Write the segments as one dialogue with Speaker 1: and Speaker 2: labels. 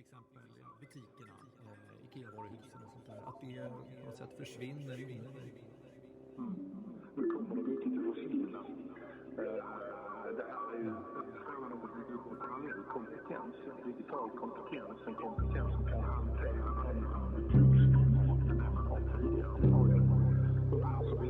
Speaker 1: exempel butikerna, IKEA-varuhusen och sånt där, att det på något sätt försvinner i onödan.
Speaker 2: Nu kommer det mycket till att försvinna. Det här är ju frågan om att bygga upp en parallell kompetens, en digital kompetens, en kompetens som kan hantera den uppstarten man har tidigare. Vi har ju de här som vi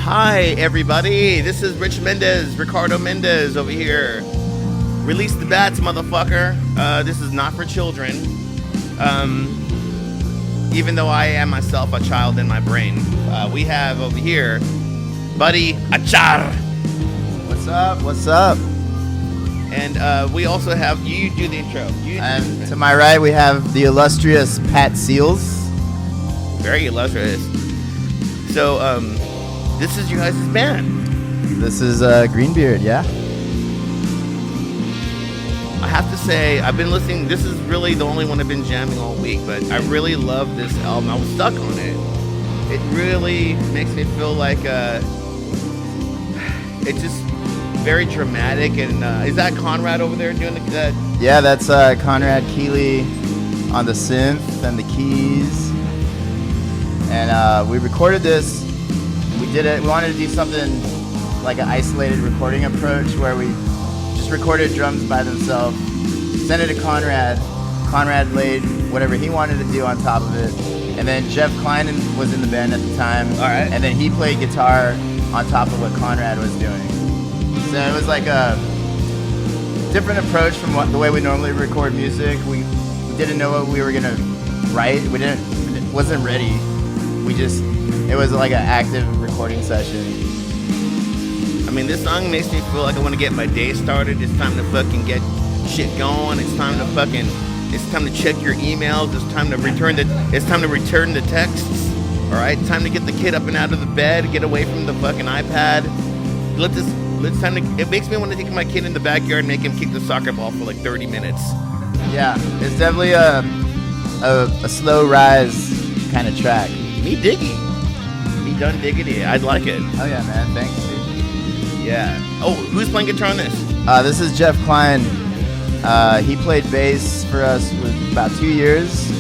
Speaker 3: Hi, everybody. This is Ricardo Mendez over here. Release the bats, motherfucker. This is not for children. Even though I am myself a child in my brain. We have over here, buddy Hachar.
Speaker 4: What's up? What's up?
Speaker 3: And we also have, you do the intro.
Speaker 4: And to my right, we have the illustrious Pat Seals.
Speaker 3: Very illustrious. So, this is you guys' band.
Speaker 4: This is Greenbeard, yeah?
Speaker 3: I have to say, I've been listening. This is really the only one I've been jamming all week, but I really love this album. I was stuck on it. It really makes me feel like it's just very dramatic. And is that Conrad over there doing that?
Speaker 4: Yeah, that's Conrad Keeley on the synth and the keys. And we recorded this. We did it. We wanted to do something like an isolated recording approach where we just recorded drums by themselves, sent it to Conrad. Conrad laid whatever he wanted to do on top of it, and then Jeff Klein was in the band at the time.
Speaker 3: All right.
Speaker 4: And then he played guitar on top of what Conrad was doing. So it was like a different approach from the way we normally record music. We didn't know what we were gonna write. It wasn't ready. It was like an active recording session.
Speaker 3: I mean, this song makes me feel like I want to get my day started. It's time to fucking get shit going. It's time to check your emails. It's time to return the texts. All right, time to get the kid up and out of the bed, get away from the fucking iPad. It makes me want to take my kid in the backyard and make him kick the soccer ball for like 30 minutes.
Speaker 4: Yeah, it's definitely a slow rise kind of track.
Speaker 3: Me diggy. Me done diggity. I'd like it.
Speaker 4: Oh yeah, man. Thanks, dude.
Speaker 3: Yeah. Oh, who's playing guitar on this?
Speaker 4: This is Jeff Klein. He played bass for us for about 2 years,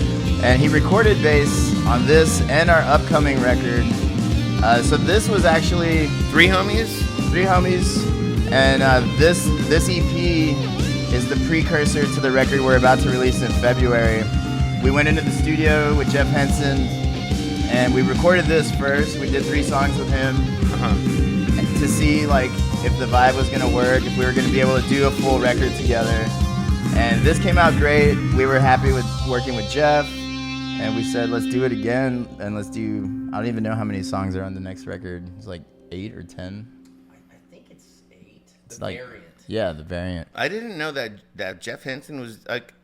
Speaker 4: and he recorded bass on this and our upcoming record. So this was actually
Speaker 3: Three homies,
Speaker 4: and this EP is the precursor to the record we're about to release in February. We went into the studio with Jeff Henson, and we recorded this first. We did 3 songs with him to see like if the vibe was gonna work, if we were gonna be able to do a full record together. And this came out great. We were happy with working with Jeff, and we said let's do it again, and I don't even know how many songs are on the next record. It's like 8 or 10.
Speaker 5: I think it's 8.
Speaker 4: It's
Speaker 5: The
Speaker 4: like,
Speaker 5: variant.
Speaker 4: Yeah, the variant.
Speaker 3: I didn't know that Jeff Henson was like.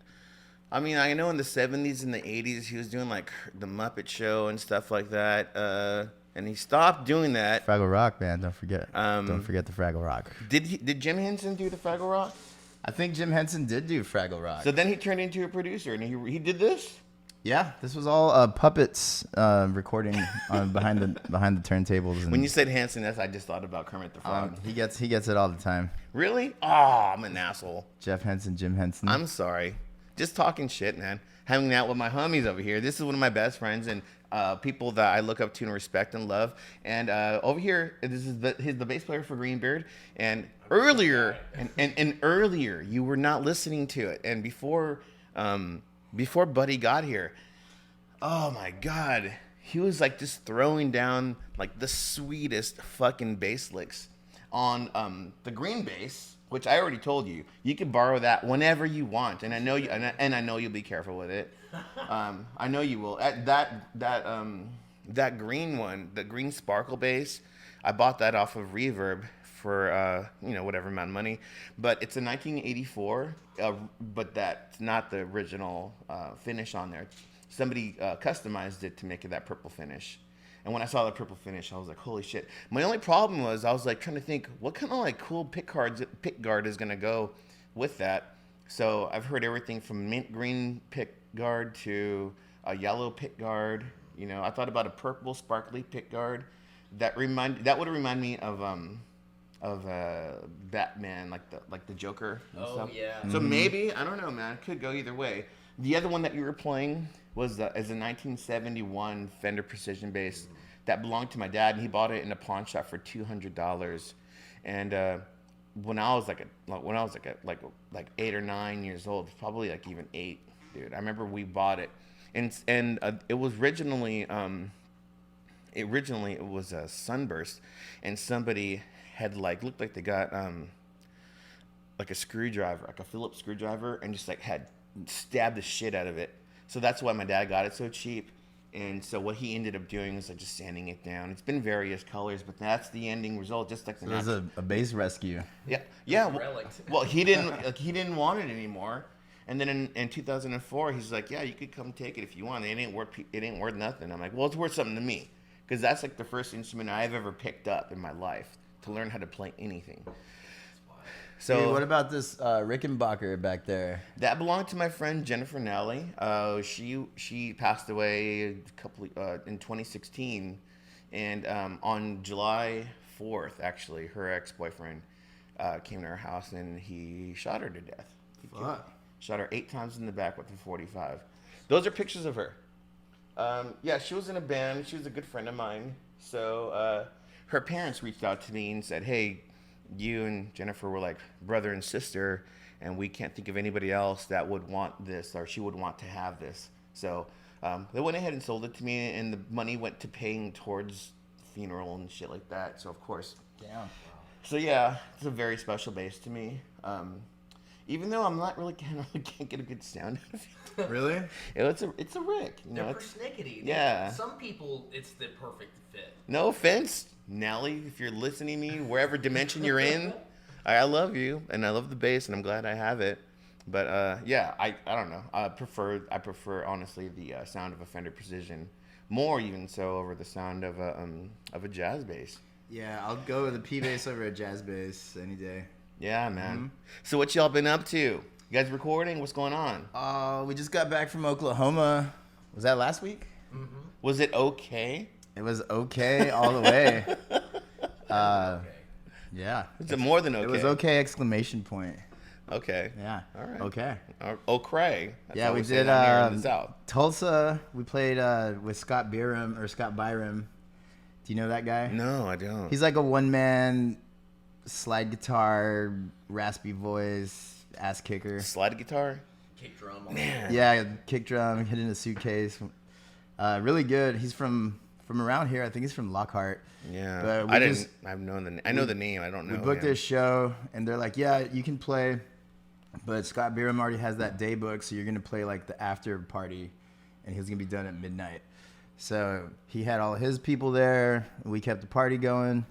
Speaker 3: I mean, I know in the 70s and the 80s he was doing like the Muppet Show and stuff like that, and he stopped doing that.
Speaker 4: Fraggle Rock, man, don't forget. Don't forget the Fraggle Rock.
Speaker 3: Did Jim Henson do the Fraggle Rock?
Speaker 4: I think Jim Henson did do Fraggle Rock.
Speaker 3: So then he turned into a producer, and he did this.
Speaker 4: Yeah, this was all puppets recording behind the turntables. And,
Speaker 3: When you said Henson, I just thought about Kermit the Frog.
Speaker 4: he gets it all the time.
Speaker 3: Really? Oh, I'm an asshole.
Speaker 4: Jeff Henson, Jim Henson.
Speaker 3: I'm sorry. Just talking shit, man. Hanging out with my homies over here. This is one of my best friends and people that I look up to and respect and love. And over here, this is he's the bass player for Greenbeard. And earlier, and earlier, you were not listening to it. And before Buddy got here, oh my God, he was like just throwing down like the sweetest fucking bass licks on the green bass. Which I already told you, you can borrow that whenever you want, and I know you, and I know you'll be careful with it. I know you will. That green one, the green sparkle bass, I bought that off of Reverb for whatever amount of money, but it's a 1984. But that's not the original finish on there. Somebody customized it to make it that purple finish. And when I saw the purple finish, I was like, holy shit. My only problem was I was like trying to think what kind of like cool pick guard is gonna go with that. So I've heard everything from mint green pick guard to a yellow pick guard. I thought about a purple sparkly pick guard. That would remind me of Batman, like the Joker and stuff.
Speaker 5: Yeah.
Speaker 3: So maybe, I don't know, man. It could go either way. The other one that you were playing is a 1971 Fender Precision bass that belonged to my dad, and he bought it in a pawn shop for $200. And when I was like 8 or 9 years old, probably like even 8, dude. I remember we bought it, and it was originally it was a Sunburst, and somebody had looked like they got like a screwdriver, like a Phillips screwdriver, and just had stabbed the shit out of it. So that's why my dad got it so cheap. And so what he ended up doing was just sanding it down. It's been various colors, but that's the ending result. Just like
Speaker 4: it was a bass rescue.
Speaker 3: Yeah. Well, he didn't want it anymore. And then in 2004, he's like, yeah, you could come take it if you want. It ain't worth nothing. I'm like, well, it's worth something to me, because that's like the first instrument I've ever picked up in my life to learn how to play anything. So
Speaker 4: hey, what about this Rickenbacker back there?
Speaker 3: That belonged to my friend Jennifer Nelly. She passed away in 2016, and on July 4th, actually, her ex-boyfriend came to her house and he shot her to death. Shot her 8 times in the back with a .45. Those are pictures of her. She was in a band. She was a good friend of mine. So her parents reached out to me and said, hey, you and Jennifer were like brother and sister, and we can't think of anybody else that would want this, or she would want to have this. So they went ahead and sold it to me, and the money went to paying towards funeral and shit like that. So of course.
Speaker 4: Yeah.
Speaker 3: So yeah, it's a very special bass to me. Even though I'm not really can't get a good sound out of it.
Speaker 4: Really?
Speaker 3: It's a Rick.
Speaker 5: They're persnickety.
Speaker 3: Yeah.
Speaker 5: Some people, it's the perfect fit.
Speaker 3: No offense, Nelly, if you're listening to me, wherever dimension you're in, I love you, and I love the bass, and I'm glad I have it. But I don't know. I prefer honestly the sound of a Fender Precision more, even so, over the sound of a jazz bass.
Speaker 4: Yeah, I'll go with a P bass over a jazz bass any day.
Speaker 3: Yeah, man. Mm-hmm. So what y'all been up to? You guys recording? What's going on?
Speaker 4: We just got back from Oklahoma. Was that last week?
Speaker 5: Mm-hmm.
Speaker 3: Was it okay?
Speaker 4: It was okay all the way. Yeah.
Speaker 3: Is it more than okay?
Speaker 4: It was okay, exclamation point.
Speaker 3: Okay.
Speaker 4: Yeah.
Speaker 3: All right.
Speaker 4: Okay.
Speaker 3: O'Cray.
Speaker 4: Yeah, we did
Speaker 3: in the South.
Speaker 4: Tulsa. We played with Scott Byram. Do you know that guy?
Speaker 3: No, I don't.
Speaker 4: He's like a one-man slide guitar, raspy voice, ass kicker.
Speaker 3: Slide guitar?
Speaker 5: Kick drum.
Speaker 4: Yeah, kick drum, hit in a suitcase. Really good. He's from around here. I think he's from Lockhart.
Speaker 3: Yeah.
Speaker 4: But
Speaker 3: I know the name. I don't know.
Speaker 4: We booked this show, and they're like, yeah, you can play, but Scott Byram already has that day book, so you're going to play like the after party, and he's going to be done at midnight. So he had all his people there. We kept the party going.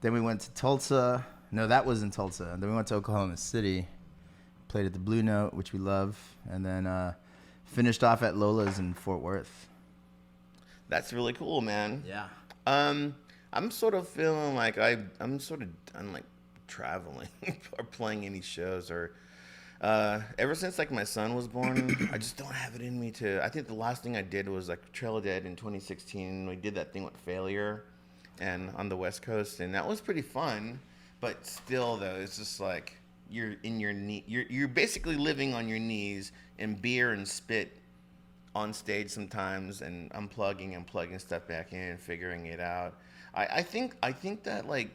Speaker 4: Then we went to Tulsa. No, that was in Tulsa. Then we went to Oklahoma City, played at the Blue Note, which we love, and then finished off at Lola's in Fort Worth.
Speaker 3: That's really cool, man.
Speaker 4: Yeah.
Speaker 3: I'm sort of feeling like I'm sort of done like traveling or playing any shows, or ever since like my son was born, I just don't have it in me to. I think the last thing I did was like Trail of Dead in 2016. We did that thing with Failure, and on the West Coast, and that was pretty fun. But still, though, it's just like you're in your knee. You're basically living on your knees in beer and spit on stage sometimes, and unplugging and plugging stuff back in and figuring it out. I think that like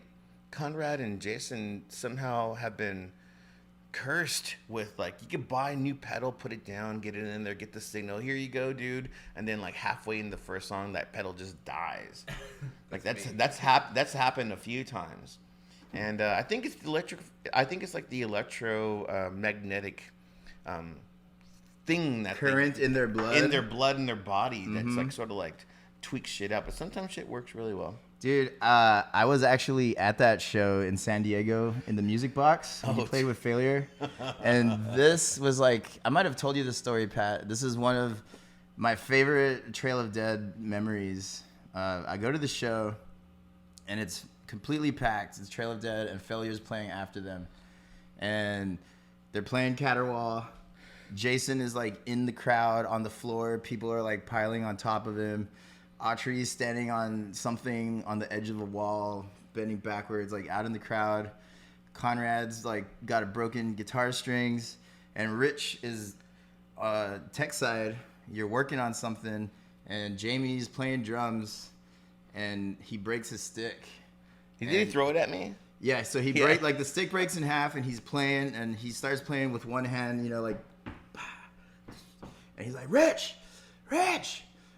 Speaker 3: Conrad and Jason somehow have been cursed with like, you could buy a new pedal, put it down, get it in there, get the signal, here you go, dude, and then like halfway in the first song that pedal just dies. Like that's happened a few times. And I think it's like the electromagnetic thing that
Speaker 4: current in their blood,
Speaker 3: in their body, that's like sort of like tweak shit out, but sometimes shit works really well.
Speaker 4: Dude, I was actually at that show in San Diego in the Music Box when you played with Failure. And this was like, I might have told you this story, Pat. This is one of my favorite Trail of Dead memories. I go to the show, and it's completely packed. It's Trail of Dead, and Failure's playing after them. And they're playing Caterwaul. Jason is like in the crowd on the floor. People are like piling on top of him. Autry's standing on something on the edge of a wall, bending backwards, like out in the crowd. Conrad's like got a broken guitar strings, and Rich is tech side. You're working on something, and Jamie's playing drums, and he breaks his stick.
Speaker 3: Did he throw it at me?
Speaker 4: Yeah, so he like the stick breaks in half, and he's playing, and he starts playing with one hand, you know, like, and he's like, Rich,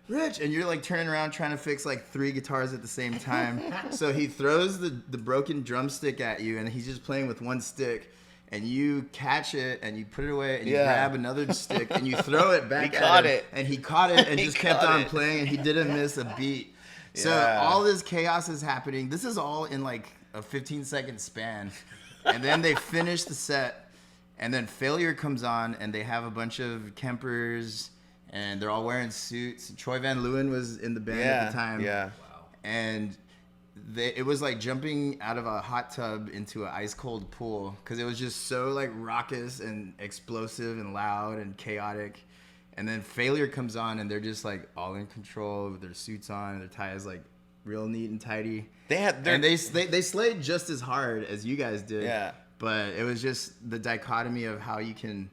Speaker 4: and you're like turning around trying to fix like 3 guitars at the same time. So he throws the broken drumstick at you, and he's just playing with one stick, and you catch it and you put it away, and you grab another stick and you throw it back at him. And he caught it and just kept on playing, and he didn't miss a beat. So all this chaos is happening. This is all in like a 15-second span. And then they finish the set, and then Failure comes on, and they have a bunch of Kempers, and they're all wearing suits. Troy Van Leeuwen was in the band at the time.
Speaker 3: Yeah.
Speaker 5: Wow.
Speaker 4: And it was like jumping out of a hot tub into an ice cold pool, because it was just so like raucous and explosive and loud and chaotic. And then Failure comes on, and they're just like all in control with their suits on, and their ties like real neat and tidy. They slayed just as hard as you guys did.
Speaker 3: Yeah.
Speaker 4: But it was just the dichotomy of how you can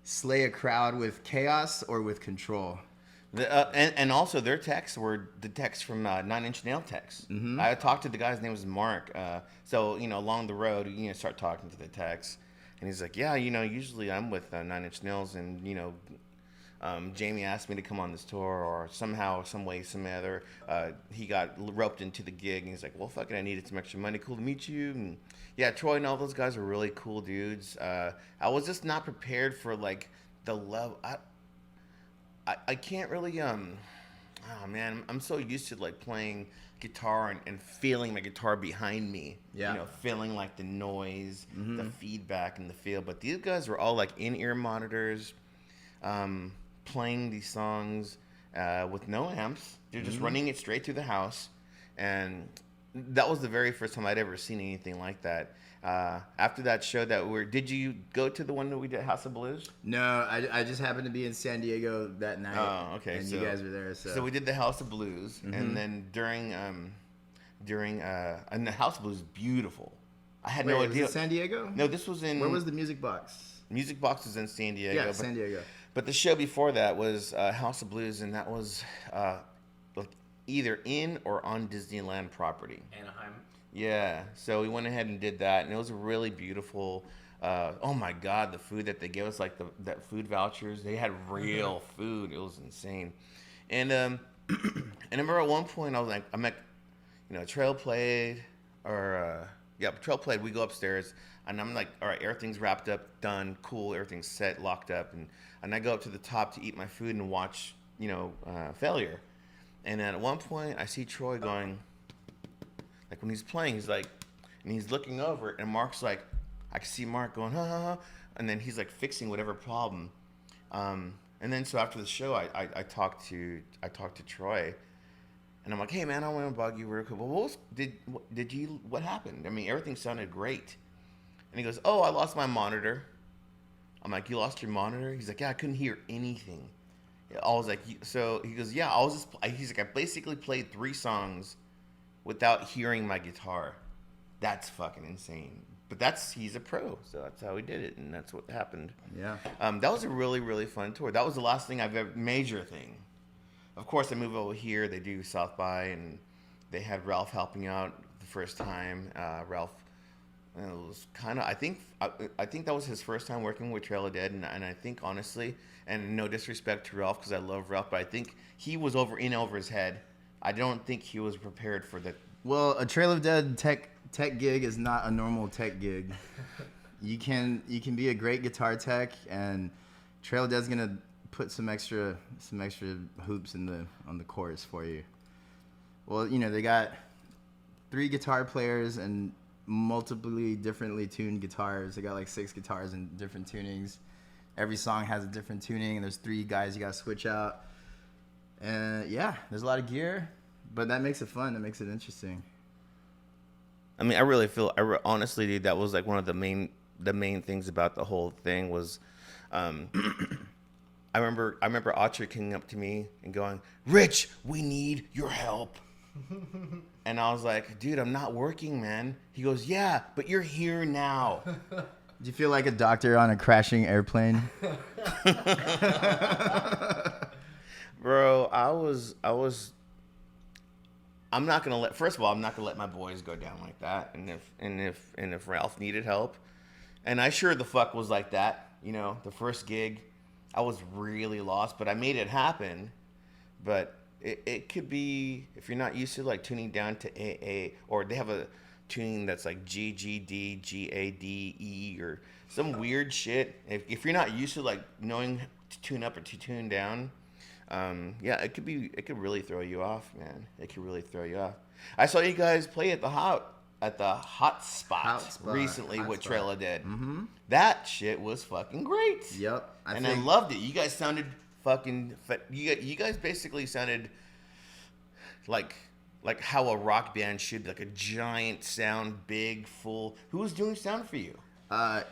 Speaker 4: slay a crowd with chaos or with control.
Speaker 3: And also their texts were the texts from 9 Inch Nail texts. Mm-hmm. I talked to the guy's name was Mark. So, you know, along the road, you know, start talking to the texts. And he's like, yeah, you know, usually I'm with 9 Inch Nails, and, you know, Jamie asked me to come on this tour, or somehow, some way, some other, he got roped into the gig, and he's like, well, fuck it, I needed some extra money. Cool to meet you. And yeah, Troy and all those guys are really cool dudes. I was just not prepared for like the level. I can't really, oh man, I'm so used to like playing guitar and feeling my guitar behind me. Yeah. You know, feeling like the noise, the feedback and the feel. But these guys were all like in-ear monitors, playing these songs with no amps. They're just running it straight through the house. And that was the very first time I'd ever seen anything like that. After that show did you go to the one that we did, House of Blues?
Speaker 4: No, I just happened to be in San Diego that night.
Speaker 3: Oh, okay.
Speaker 4: And you guys were there. So
Speaker 3: we did the House of Blues, and then during and the House of Blues is beautiful. I had no idea.
Speaker 4: Was it San Diego?
Speaker 3: No, this was in.
Speaker 4: Where was the Music Box?
Speaker 3: Music Box was in San Diego.
Speaker 4: Yeah, San Diego.
Speaker 3: But the show before that was House of Blues, and that was like either in or on Disneyland property.
Speaker 5: Anaheim.
Speaker 3: Yeah, so we went ahead and did that, and it was really beautiful. Oh my God, the food that they gave us, like that food vouchers, they had real food. It was insane. And and I remember at one point I'm like, you know, Trail played, Trail played. We go upstairs, and I'm like, all right, everything's wrapped up, done, cool, everything's set, locked up, and I go up to the top to eat my food and watch, you know, Failure. And then at one point, I see Troy going. Like when he's playing, he's like, and he's looking over it, and Mark's like, I can see Mark going, ha ha ha, and then he's like fixing whatever problem. And then so after the show, I talked to Troy, and I'm like, hey man, I want to bug you real quick. Well, what happened? I mean, everything sounded great. And he goes, oh, I lost my monitor. I'm like, you lost your monitor? He's like, yeah, I couldn't hear anything. I was like, so he goes, yeah, he's like, I basically played 3 songs without hearing my guitar. That's fucking insane. But he's a pro, so that's how he did it, and that's what happened.
Speaker 4: Yeah.
Speaker 3: That was a really, really fun tour. That was the last thing major thing. Of course, I moved over here. They do South by, and they had Ralph helping out the first time. Ralph, it was kind of, I think that was his first time working with Trail of Dead, and I think honestly, and no disrespect to Ralph because I love Ralph, but I think he was over his head. I don't think he was prepared for that.
Speaker 4: Well, a Trail of Dead tech gig is not a normal tech gig. You can be a great guitar tech, and Trail of Dead's gonna put some extra hoops on the chorus for you. Well, you know, they got 3 guitar players and multiply differently tuned guitars. They got like 6 guitars in different tunings. Every song has a different tuning, and there's 3 guys you gotta switch out. And yeah, there's a lot of gear, but that makes it fun. That makes it interesting.
Speaker 3: I mean, I really feel, honestly, dude, that was like one of the main things about the whole thing was, I remember Hachar coming up to me and going, "Rich, we need your help." And I was like, "Dude, I'm not working, man." He goes, "Yeah, but you're here now."
Speaker 4: Do you feel like a doctor on a crashing airplane?
Speaker 3: Bro, I'm not gonna let. First of all, I'm not gonna let my boys go down like that. And if Ralph needed help, and I sure the fuck was like that. You know, the first gig, I was really lost, but I made it happen. But it could be, if you're not used to like tuning down to AA, or they have a tuning that's like G, G, D, G, A, D, E, or some weird shit. If you're not used to like knowing to tune up or to tune down, yeah, it could really throw you off, man. It could really throw you off. I saw you guys play at the hot spot recently with Trella did. Mm-hmm. That shit was fucking great.
Speaker 4: Yep.
Speaker 3: I loved it. You guys sounded fucking. You guys basically sounded like how a rock band should be, like a giant sound, big, full. Who was doing sound for you?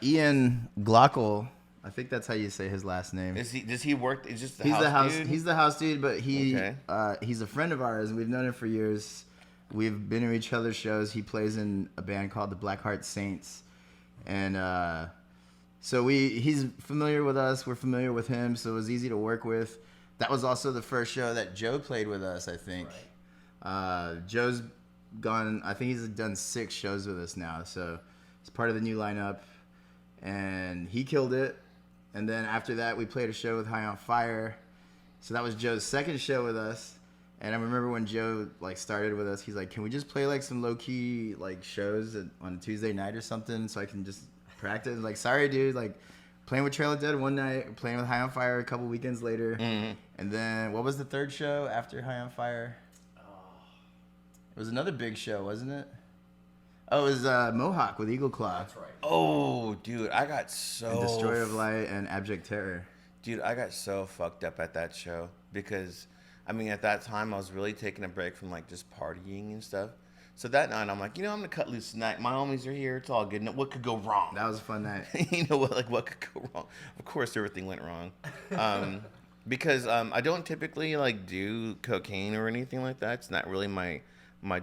Speaker 4: Ian Glockel. I think that's how you say his last name.
Speaker 3: Does he work? Is just
Speaker 4: He's
Speaker 3: the house dude?
Speaker 4: He's the house dude, but he's a friend of ours. We've known him for years. We've been to each other's shows. He plays in a band called the Blackheart Saints, and so he's familiar with us. We're familiar with him, so it was easy to work with. That was also the first show that Joe played with us, I think. Right. Joe's gone. I think he's done 6 shows with us now, so he's part of the new lineup, and he killed it. And then after that, we played a show with High on Fire. So that was Joe's second show with us. And I remember when Joe like started with us, he's like, "Can we just play like some low key like shows on a Tuesday night or something so I can just practice?" Like, sorry, dude. Like, playing with Trail of Dead one night, playing with High on Fire a couple weekends later, and then what was the third show after High on Fire? It was another big show, wasn't it? Oh, it was Mohawk with Eagle Claw.
Speaker 5: That's right.
Speaker 3: Oh, dude, I got so...
Speaker 4: And Destroyer of Light and Abject Terror.
Speaker 3: Dude, I got so fucked up at that show because, I mean, at that time, I was really taking a break from, like, just partying and stuff. So that night, I'm like, you know, I'm going to cut loose tonight. My homies are here. It's all good. What could go wrong?
Speaker 4: That was a fun night.
Speaker 3: You know what? Like, what could go wrong? Of course, everything went wrong. Because I don't typically, like, do cocaine or anything like that. It's not really my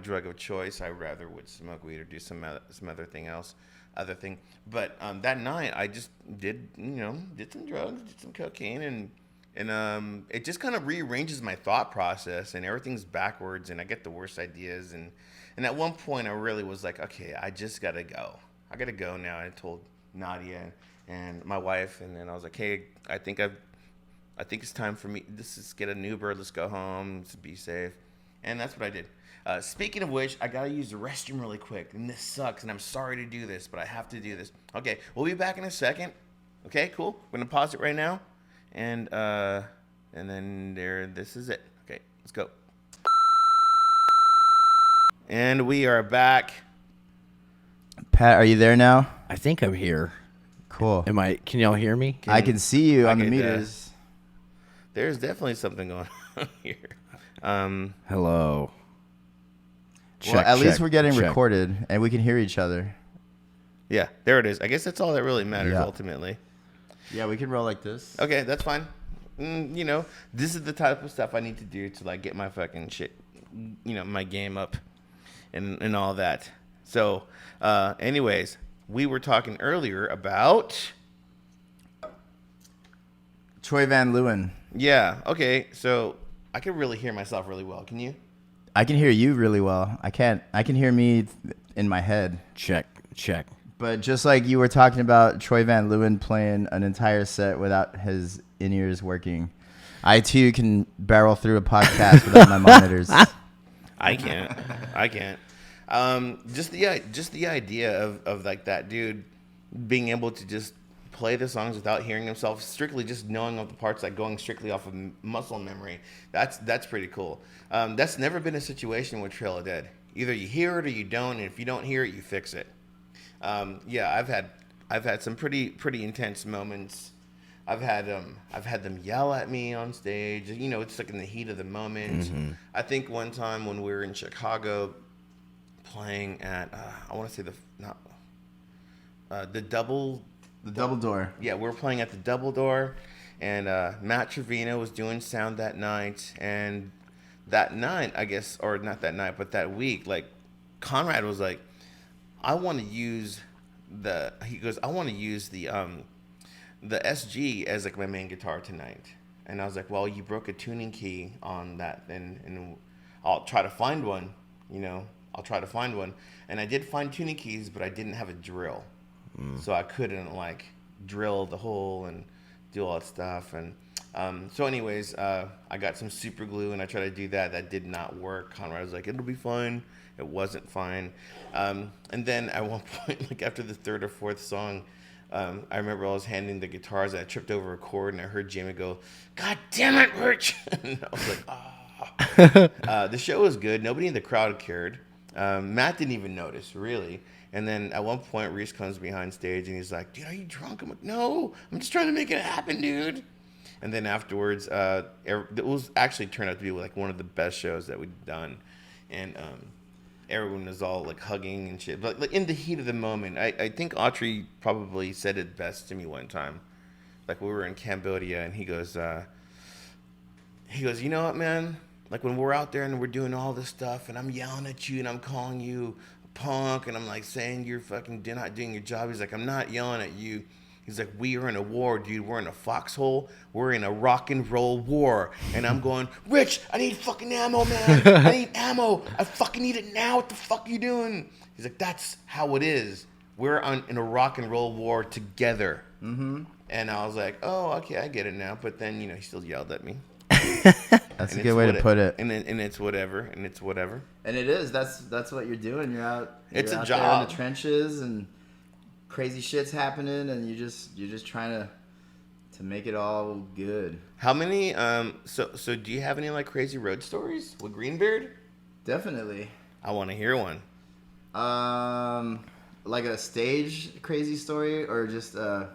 Speaker 3: drug of choice. I rather would smoke weed or do some other thing. But that night I just did some drugs, did some cocaine, and it just kind of rearranges my thought process, and everything's backwards, and I get the worst ideas, and at one point I really was like, okay, I just gotta go. I gotta go now. I told Nadia and my wife, and then I was like, hey, I think it's time for me. Let's get an Uber. Let's go home. Let's be safe. And that's what I did. Speaking of which, I gotta use the restroom really quick, and this sucks, and I'm sorry to do this, but I have to do this. Okay, we'll be back in a second. Okay, cool. We're gonna pause it right now, and then this is it. Okay, let's go. And we are back.
Speaker 4: Pat, are you there now?
Speaker 6: I think I'm here.
Speaker 4: Cool.
Speaker 6: Can y'all hear me?
Speaker 4: I can see you on the meters.
Speaker 3: There's definitely something going on here.
Speaker 6: Hello.
Speaker 4: Well, at least we're getting recorded, and we can hear each other.
Speaker 3: Yeah, there it is. I guess that's all that really matters ultimately.
Speaker 4: Yeah, we can roll like this.
Speaker 3: Okay, that's fine. You know, this is the type of stuff I need to do to like get my fucking shit, my game up, and all that. So, anyways, we were talking earlier about
Speaker 4: Troy Van Leeuwen.
Speaker 3: Yeah. Okay. So I can really hear myself really well. Can you?
Speaker 4: I can hear you really well. I can hear me in my head.
Speaker 6: Check.
Speaker 4: But just like you were talking about Troy Van Leeuwen playing an entire set without his in-ears working, I too can barrel through a podcast without my monitors.
Speaker 3: I can't. Just the idea of like that dude being able to just play the songs without hearing himself, strictly just knowing of the parts, like going strictly off of muscle memory. That's pretty cool. That's never been a situation with Trail of Dead. Either you hear it or you don't, and if you don't hear it, you fix it. Yeah, I've had some pretty intense moments. I've had them yell at me on stage. You know, it's like in the heat of the moment.
Speaker 6: Mm-hmm.
Speaker 3: I think one time when we were in Chicago, playing at I want to say the Double
Speaker 4: Door.
Speaker 3: Yeah, we were playing at the Double Door, and Matt Trevino was doing sound that night. And that night, I guess, or not that night, but that week, like Conrad was like, I want to use the SG as like my main guitar tonight. And I was like, well, you broke a tuning key on that, and I'll try to find one, you know. I'll try to find one. And I did find tuning keys, but I didn't have a drill. So I couldn't like drill the hole and do all that stuff. And so anyways, I got some super glue and I tried to do that. That did not work. Conrad was like, it'll be fine. It wasn't fine. And then at one point, like after the third or fourth song, I remember I was handing the guitars and I tripped over a chord and I heard Jamie go, God damn it, Rich. And I was like, ah. The show was good. Nobody in the crowd cared. Matt didn't even notice, really. And then at one point, Reese comes behind stage and he's like, dude, are you drunk? I'm like, no, I'm just trying to make it happen, dude. And then afterwards, it was actually turned out to be like one of the best shows that we'd done. And everyone was all like hugging and shit. But like in the heat of the moment, I think Autry probably said it best to me one time. Like we were in Cambodia and he goes, you know what, man? Like when we're out there and we're doing all this stuff and I'm yelling at you and I'm calling you a punk and I'm like saying you're fucking not doing your job. He's like, I'm not yelling at you. He's like, we are in a war, dude. We're in a foxhole. We're in a rock and roll war. And I'm going, Rich, I need fucking ammo, man. I need ammo. I fucking need it now. What the fuck are you doing? He's like, that's how it is. We're in a rock and roll war together. Mm-hmm. And I was like, oh, okay, I get it now. But then, you know, he still yelled at me.
Speaker 4: That's a good way to put it.
Speaker 3: And it's whatever. And it
Speaker 4: is. That's what you're doing. You're out.
Speaker 3: It's
Speaker 4: a
Speaker 3: job.
Speaker 4: There in the trenches and crazy shit's happening, and you're just trying to make it all good.
Speaker 3: How many? So do you have any like crazy road stories with Greenbeard?
Speaker 4: Definitely.
Speaker 3: I want to hear one.
Speaker 4: Like a stage crazy story or just a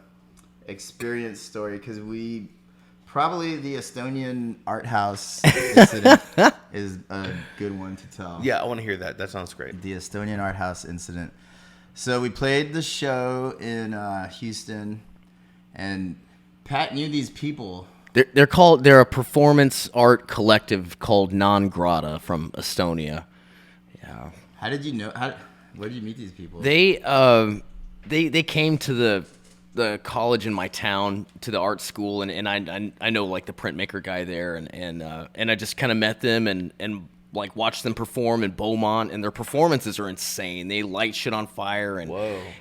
Speaker 4: experience story? Because probably the Estonian art house incident is a good one to tell.
Speaker 3: Yeah, I want to hear that. That sounds great.
Speaker 4: The Estonian art house incident. So we played the show in Houston, and Pat knew these people.
Speaker 6: They're a performance art collective called Non Grata from Estonia. Yeah.
Speaker 4: How did you know? Where did you meet these people?
Speaker 6: They came to the college in my town, to the art school, and I know like the printmaker guy there, and I just kind of met them and like watch them perform in Beaumont, and their performances are insane. They light shit on fire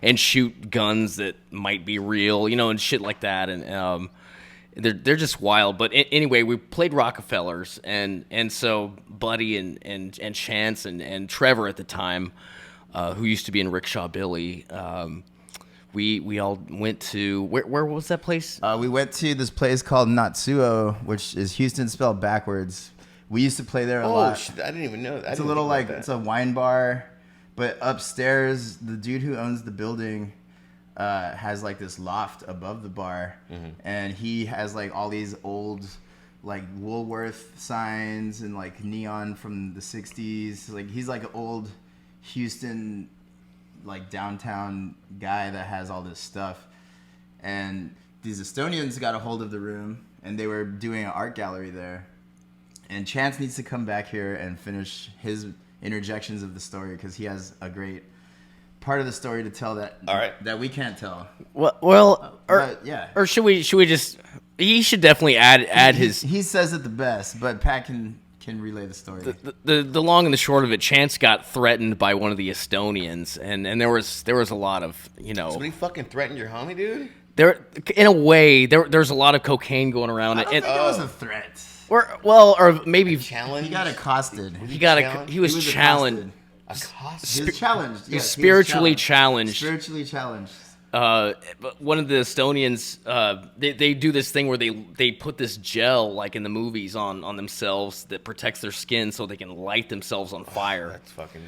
Speaker 6: and shoot guns that might be real, you know, and shit like that. And they're just wild. But anyway, we played Rockefellers, and so Buddy and Chance and Trevor at the time, who used to be in Rickshaw Billy, we all went to where was that place?
Speaker 4: We went to this place called Natsuo, which is Houston spelled backwards. We used to play there a lot.
Speaker 3: I didn't even know that.
Speaker 4: It's a little like, it's a wine bar, but upstairs, the dude who owns the building has like this loft above the bar, and he has like all these old like Woolworth signs and like neon from the 60s. Like he's like an old Houston like downtown guy that has all this stuff. And these Estonians got a hold of the room, and they were doing an art gallery there. And Chance needs to come back here and finish his interjections of the story, because he has a great part of the story to tell that we can't tell.
Speaker 6: Or should we just? He should definitely add his.
Speaker 4: He says it the best, but Pat can relay the story.
Speaker 6: The long and the short of it, Chance got threatened by one of the Estonians, and there was a lot of, you know.
Speaker 3: Somebody fucking threatened your homie, dude?
Speaker 6: There, in a way, there's a lot a lot of cococaine going around.
Speaker 4: I don't think it was a threat.
Speaker 6: Or maybe
Speaker 3: challenged.
Speaker 4: He got accosted.
Speaker 6: He was challenged.
Speaker 3: Accosted.
Speaker 4: He was challenged.
Speaker 6: He was spiritually challenged.
Speaker 4: Spiritually challenged.
Speaker 6: one of the Estonians, they do this thing where they put this gel like in the movies on themselves that protects their skin so they can light themselves on fire.
Speaker 3: That's fucking.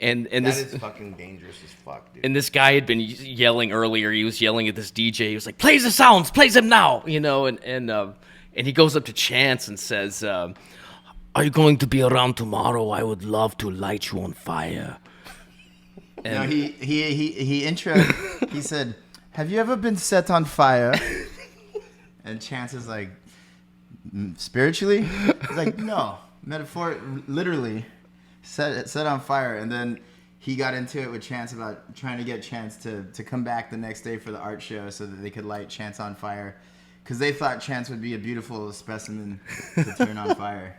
Speaker 6: And
Speaker 3: That
Speaker 6: this
Speaker 3: is fucking dangerous as fuck, dude.
Speaker 6: and this guy had been yelling earlier. He was yelling at this DJ. He was like, "Play the sounds, play them now," you know. And he goes up to Chance and says, "Are you going to be around tomorrow? I would love to light you on fire."
Speaker 4: No, he he said, "Have you ever been set on fire?" And Chance is like, "Spiritually?" He's like, "No, literally set on fire." And then he got into it with Chance about trying to get Chance to come back the next day for the art show so that they could light Chance on fire, because they thought Chance would be a beautiful specimen to turn on fire.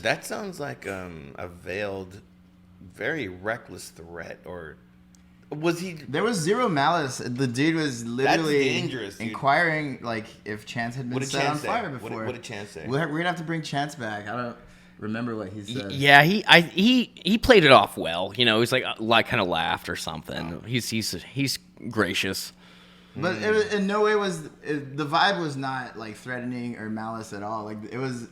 Speaker 3: That sounds like a veiled, very reckless threat, or was he?
Speaker 4: There was zero malice. The dude was literally
Speaker 3: dangerous, dude.
Speaker 4: inquiring like if Chance had been set on fire before.
Speaker 3: What did Chance say?
Speaker 4: We're gonna have to bring Chance back. I don't remember what he said.
Speaker 6: Yeah, he played it off well. You know, he's like kind of laughed or something. He's gracious.
Speaker 4: But it was, in no way the vibe was not like threatening or malice at all. Like it was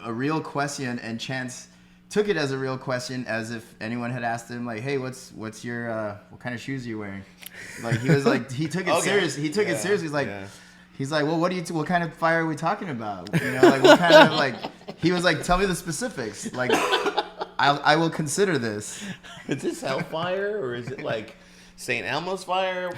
Speaker 4: a real question, and Chance took it as a real question, as if anyone had asked him like, "Hey, what's your what kind of shoes are you wearing?" Like he was like he took it serious. He took it serious. He's like, "Well, what kind of fire are we talking about? You know, like what kind of like?" He was like, "Tell me the specifics. Like, I will consider this."
Speaker 3: Is this hellfire or is it like St. Elmo's fire?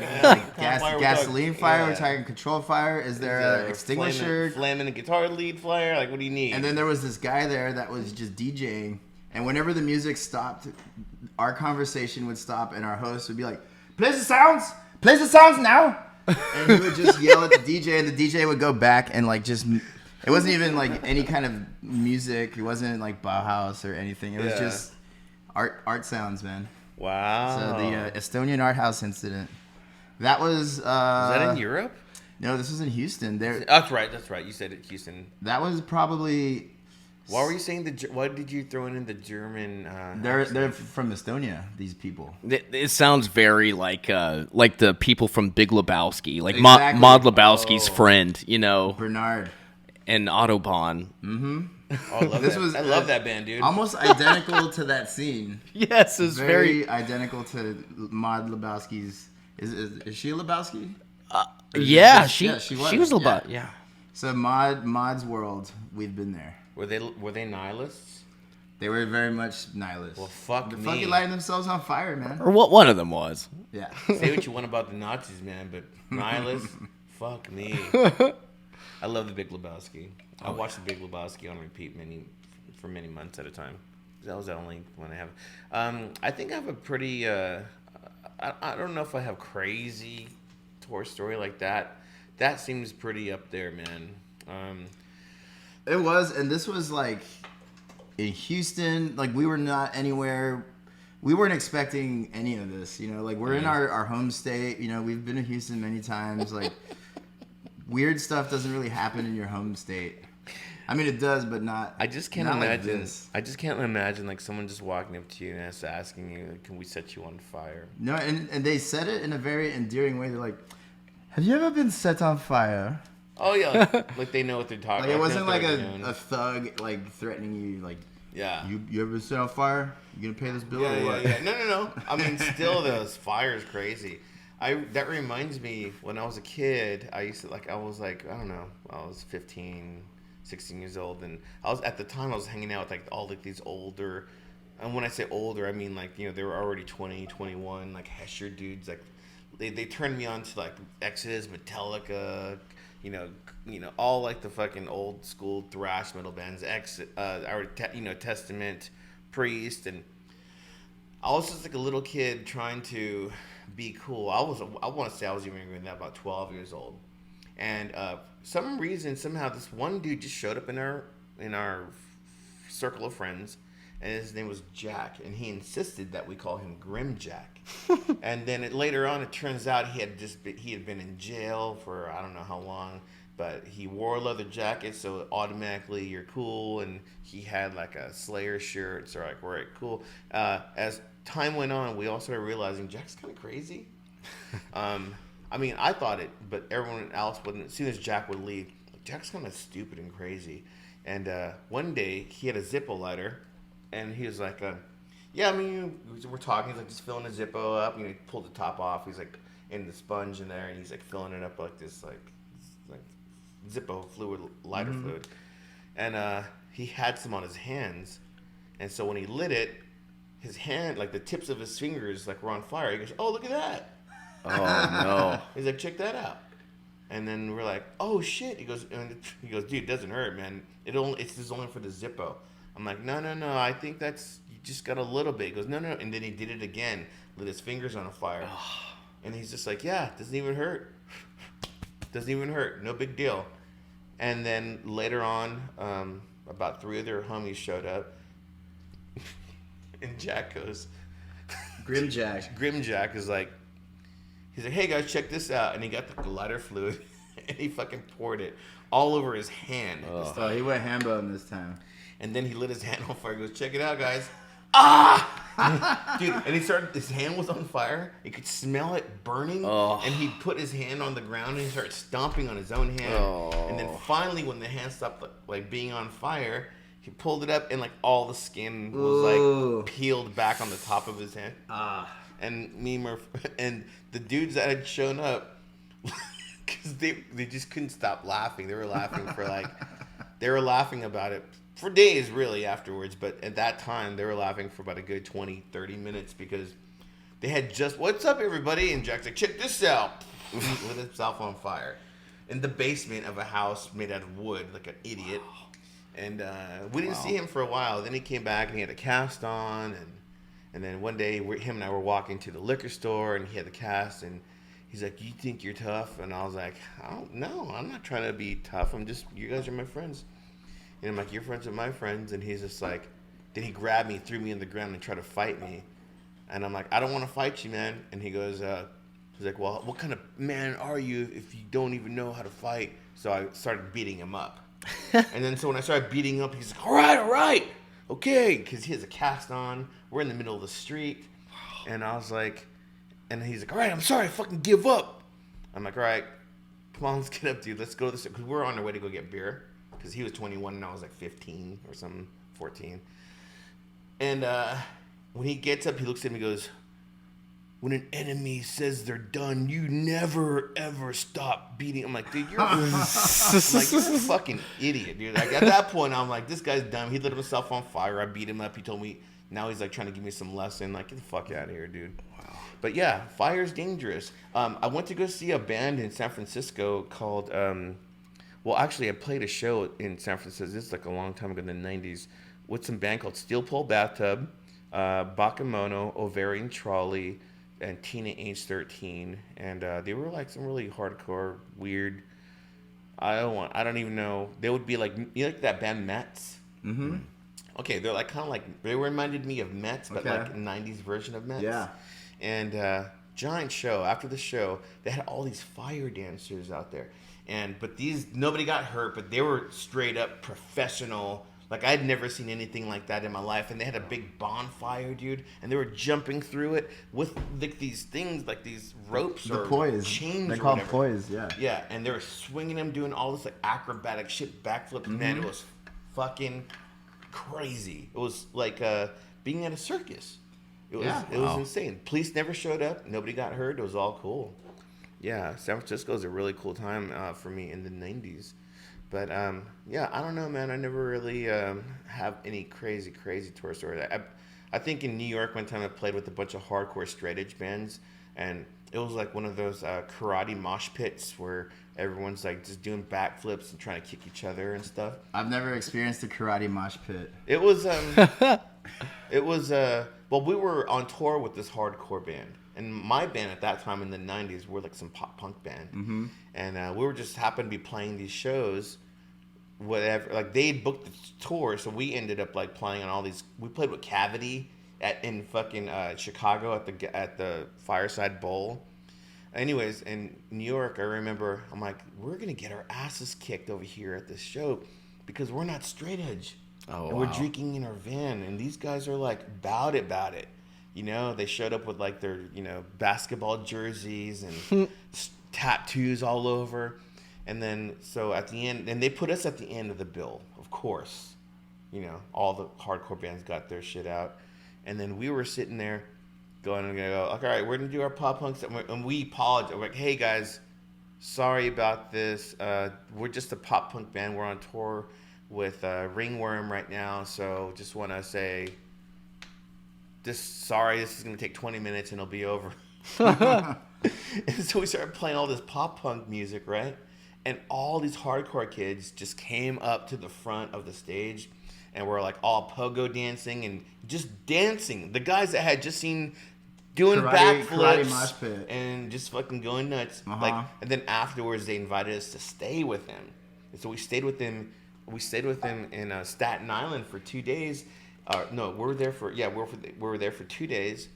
Speaker 4: Gasoline fire. We're talking control fire. Is there an extinguisher?
Speaker 3: Flaming a guitar lead fire? Like, what do you need?
Speaker 4: And then there was this guy there that was just DJing, and whenever the music stopped, our conversation would stop, and our host would be like, "Play the sounds now." And he would just yell at the DJ, and the DJ would go back and like just. It wasn't even like any kind of music. It wasn't like Bauhaus or anything. It was just art sounds, man.
Speaker 3: Wow.
Speaker 4: So the Estonian art house incident. That was. Was
Speaker 3: that in Europe?
Speaker 4: No, this was in Houston.
Speaker 3: That's right. You said it, Houston.
Speaker 4: That was probably.
Speaker 3: Why were you saying why did you throw in the German?
Speaker 4: They're from Estonia. These people.
Speaker 6: It sounds very like the people from Big Lebowski, like
Speaker 4: Exactly.
Speaker 6: Maud Lebowski's friend, you know,
Speaker 4: Bernard
Speaker 6: and Autobahn.
Speaker 4: Mm-hmm.
Speaker 3: Oh, I love that band, dude.
Speaker 4: Almost identical to that scene.
Speaker 6: Yes, it's
Speaker 4: very identical to Maud Lebowski's. Is she a Lebowski?
Speaker 6: Yeah, she was
Speaker 4: Lebowski.
Speaker 6: Yeah.
Speaker 4: So Maud's world, we've been there.
Speaker 3: Were they nihilists?
Speaker 4: They were very much nihilists.
Speaker 3: Well, fuck me.
Speaker 4: Fucking lighting themselves on fire, man.
Speaker 6: Or what one of them was.
Speaker 4: Yeah.
Speaker 3: Say what you want about the Nazis, man, but nihilists, fuck me. I love the Big Lebowski. I watched the Big Lebowski on repeat for many months at a time. That was the only one I have. I think I have a pretty. I don't know if I have crazy Toy Story like that. That seems pretty up there, man.
Speaker 4: It was, and this was like in Houston. Like we were not anywhere. We weren't expecting any of this. You know, like we're in our home state. You know, we've been to Houston many times. Like weird stuff doesn't really happen in your home state. I mean, it does, but not.
Speaker 3: I just can't
Speaker 4: not
Speaker 3: imagine.
Speaker 4: Like this.
Speaker 3: I just can't imagine like someone just walking up to you and asking you, "Can we set you on fire?"
Speaker 4: No, and they said it in a very endearing way. They're like, "Have you ever been set on fire?"
Speaker 3: Oh yeah, like they know what they're talking.
Speaker 4: Like it
Speaker 3: about.
Speaker 4: wasn't like
Speaker 3: Doing.
Speaker 4: a thug like threatening you. Like,
Speaker 3: yeah,
Speaker 4: you ever been set on fire? You gonna pay this bill or what?
Speaker 3: Yeah. No. I mean, still, those fires crazy. That reminds me when I was a kid. I used to I was I don't know. I was 15, 16 years old, and I was hanging out with all these older. And when I say older, I mean they were already 20, 21, like Hachar dudes. Like they turned me on to Exodus, Metallica. You know, all the fucking old school thrash metal bands, Testament, Priest, and I was just a little kid trying to be cool. I want to say I was even younger than that, about 12 years old, and some reason somehow this one dude just showed up in our circle of friends, and his name was Jack, and he insisted that we call him Grim Jack. And then later on, it turns out he had been in jail for I don't know how long, but he wore a leather jacket, so automatically you're cool. And he had like a Slayer shirt, so like, all right, cool. As time went on, we all started realizing Jack's kind of crazy. I mean, I thought it, but everyone else wouldn't. As soon as Jack would leave, like, Jack's kind of stupid and crazy. And one day he had a Zippo lighter, and he was like, "Yeah, I mean, we're talking. He's like just filling a Zippo up. You know, he pulled the top off. He's like in the sponge in there, and he's like filling it up like this, like Zippo fluid, lighter fluid. And he had some on his hands, and so when he lit it, his hand, like the tips of his fingers, like were on fire. He goes, "Oh, look at that."
Speaker 6: Oh no!
Speaker 3: He's like, "Check that out." And then we're like, "Oh shit!" He goes, "Dude, it doesn't hurt, man. It's just only for the Zippo." I'm like, "No. I think that's you just got a little bit." He goes, "No." And then he did it again, lit his fingers on fire, and he's just like, "Yeah, doesn't even hurt. Doesn't even hurt. No big deal." And then later on, about 3 other homies showed up, and Jack goes, Grimjack is like. He's like, "Hey guys, check this out," and he got the lighter fluid, and he fucking poured it all over his hand.
Speaker 4: So he went Hambo in this time.
Speaker 3: And then he lit his hand on fire. He goes, "Check it out, guys!" Ah, dude! And he started. His hand was on fire. He could smell it burning. And he put his hand on the ground and he started stomping on his own hand. And then finally, when the hand stopped like being on fire, he pulled it up and like all the skin was like peeled back on the top of his hand. And and the dudes that had shown up, because they just couldn't stop laughing. They were laughing about it for days, really, afterwards. But at that time, they were laughing for about a good 20, 30 minutes because they had just, "What's up, everybody?" And Jack's like, "Check this out," with himself on fire in the basement of a house made out of wood, like an idiot. And we didn't see him for a while. Then he came back and he had a cast on, and then one day, him and I were walking to the liquor store, and he had the cast, and he's like, "You think you're tough?" And I was like, "I don't know. I'm not trying to be tough. You guys are my friends." And I'm like, "You're friends with my friends." And he's just like, then he grabbed me, threw me in the ground, and tried to fight me. And I'm like, "I don't want to fight you, man." And he goes, he's like, "Well, what kind of man are you if you don't even know how to fight?" So I started beating him up. And then so when I started beating him up, he's like, all right. Okay, because he has a cast on. We're in the middle of the street. And I was like, and he's like, "All right, I'm sorry, I fucking give up." I'm like, "All right, come on, let's get up, dude. Let's go to this." Because we're on our way to go get beer. Because he was 21 and I was like 15 or something, 14. And when he gets up, he looks at me and goes, "When an enemy says they're done, you never, ever stop beating." I'm like, "Dude, you're I'm like, you're a fucking idiot, dude." Like, at that point, I'm like, this guy's dumb. He lit himself on fire. I beat him up. He told me, now he's like trying to give me some lesson. Like, get the fuck out of here, dude. Wow. But yeah, fire's dangerous. I went to go see a band in San Francisco called, well, actually, I played a show in San Francisco. This is like a long time ago in the 90s with some band called Steel Pole Bathtub, Bakemono, Ovarian Trolley, and Tina Age 13, and they were like some really hardcore, weird. I don't even know. They would be like, you like that band Mets? Mm-hmm. Okay, they're like kind of like, they reminded me of Mets, but like a 90s version of Mets. Yeah. And giant show. After the show, they had all these fire dancers out there, but nobody got hurt, but they were straight up professional. Like, I'd never seen anything like that in my life. And they had a big bonfire, dude. And they were jumping through it with like these things, like these ropes or
Speaker 4: poise.
Speaker 3: Chains.
Speaker 4: They're called poise, yeah.
Speaker 3: Yeah, and they were swinging them, doing all this like acrobatic shit, backflips. Mm-hmm. Man, it was fucking crazy. It was like being at a circus. It was insane. Police never showed up. Nobody got hurt. It was all cool. Yeah, San Francisco is a really cool time for me in the 90s. But, yeah, I don't know, man. I never really have any crazy tour stories. I think in New York one time I played with a bunch of hardcore straight edge bands, and it was like one of those karate mosh pits where everyone's like just doing backflips and trying to kick each other and stuff.
Speaker 4: I've never experienced a karate mosh pit.
Speaker 3: It was, well, we were on tour with this hardcore band. And my band at that time in the 90s were like some pop punk band. Mm-hmm. And we were just happened to be playing these shows, whatever. Like, they booked the tour, so we ended up like playing on all these. We played with Cavity in fucking Chicago at the Fireside Bowl. Anyways, in New York, I remember I'm like, we're gonna get our asses kicked over here at this show because we're not straight edge.
Speaker 6: Oh,
Speaker 3: and
Speaker 6: wow.
Speaker 3: we're drinking in our van, and these guys are like about it. You know, they showed up with like their, you know, basketball jerseys and tattoos all over. And then, so at the end, and they put us at the end of the bill, of course. You know, all the hardcore bands got their shit out. And then we were sitting there going, all right, we're going to do our pop punks. And we apologized. We're like, hey guys, sorry about this. We're just a pop punk band. We're on tour with Ringworm right now. So just want to say, sorry, this is going to take 20 minutes and it'll be over. And so we started playing all this pop punk music, right? And all these hardcore kids just came up to the front of the stage and were like all pogo dancing and just dancing. The guys that had just seen doing
Speaker 4: karate mosh
Speaker 3: backflips
Speaker 4: pit.
Speaker 3: and just fucking going nuts.
Speaker 4: Uh-huh.
Speaker 3: Like, and then afterwards they invited us to stay with them. And so we stayed with them. We stayed with them in Staten Island for 2 days. No, we were there for 2 days.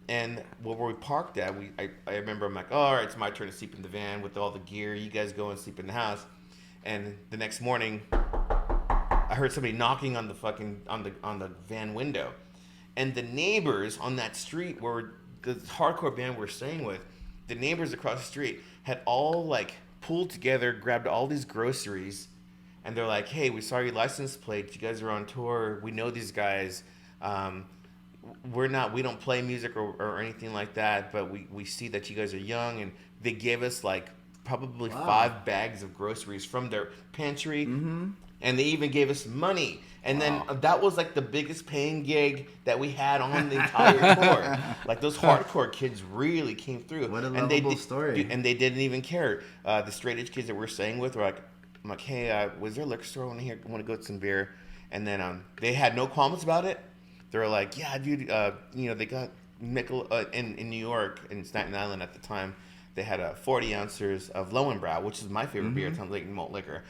Speaker 3: And where we parked at, I remember I'm like, oh, all right, it's my turn to sleep in the van with all the gear. You guys go and sleep in the house. And the next morning, I heard somebody knocking on the fucking on the van window, and the neighbors on that street where the hardcore band we're staying with, the neighbors across the street had all like pulled together, grabbed all these groceries, and they're like, hey, we saw your license plate. You guys are on tour. We know these guys. We don't play music or anything like that, but we see that you guys are young, and they gave us like probably 5 bags of groceries from their pantry, and they even gave us money. And then that was like the biggest paying gig that we had on the entire tour. Like those hardcore kids really came through.
Speaker 4: What a
Speaker 3: and
Speaker 4: lovable story.
Speaker 3: And they didn't even care. The straight edge kids that we're staying with were like, I'm like, hey, was there a liquor store? I want to go get some beer. And then they had no qualms about it. They were like, yeah, dude, you know, they got in New York, in Staten Island at the time, they had 40 ounces of Lowenbrau, which is my favorite beer. It sounds like malt liquor.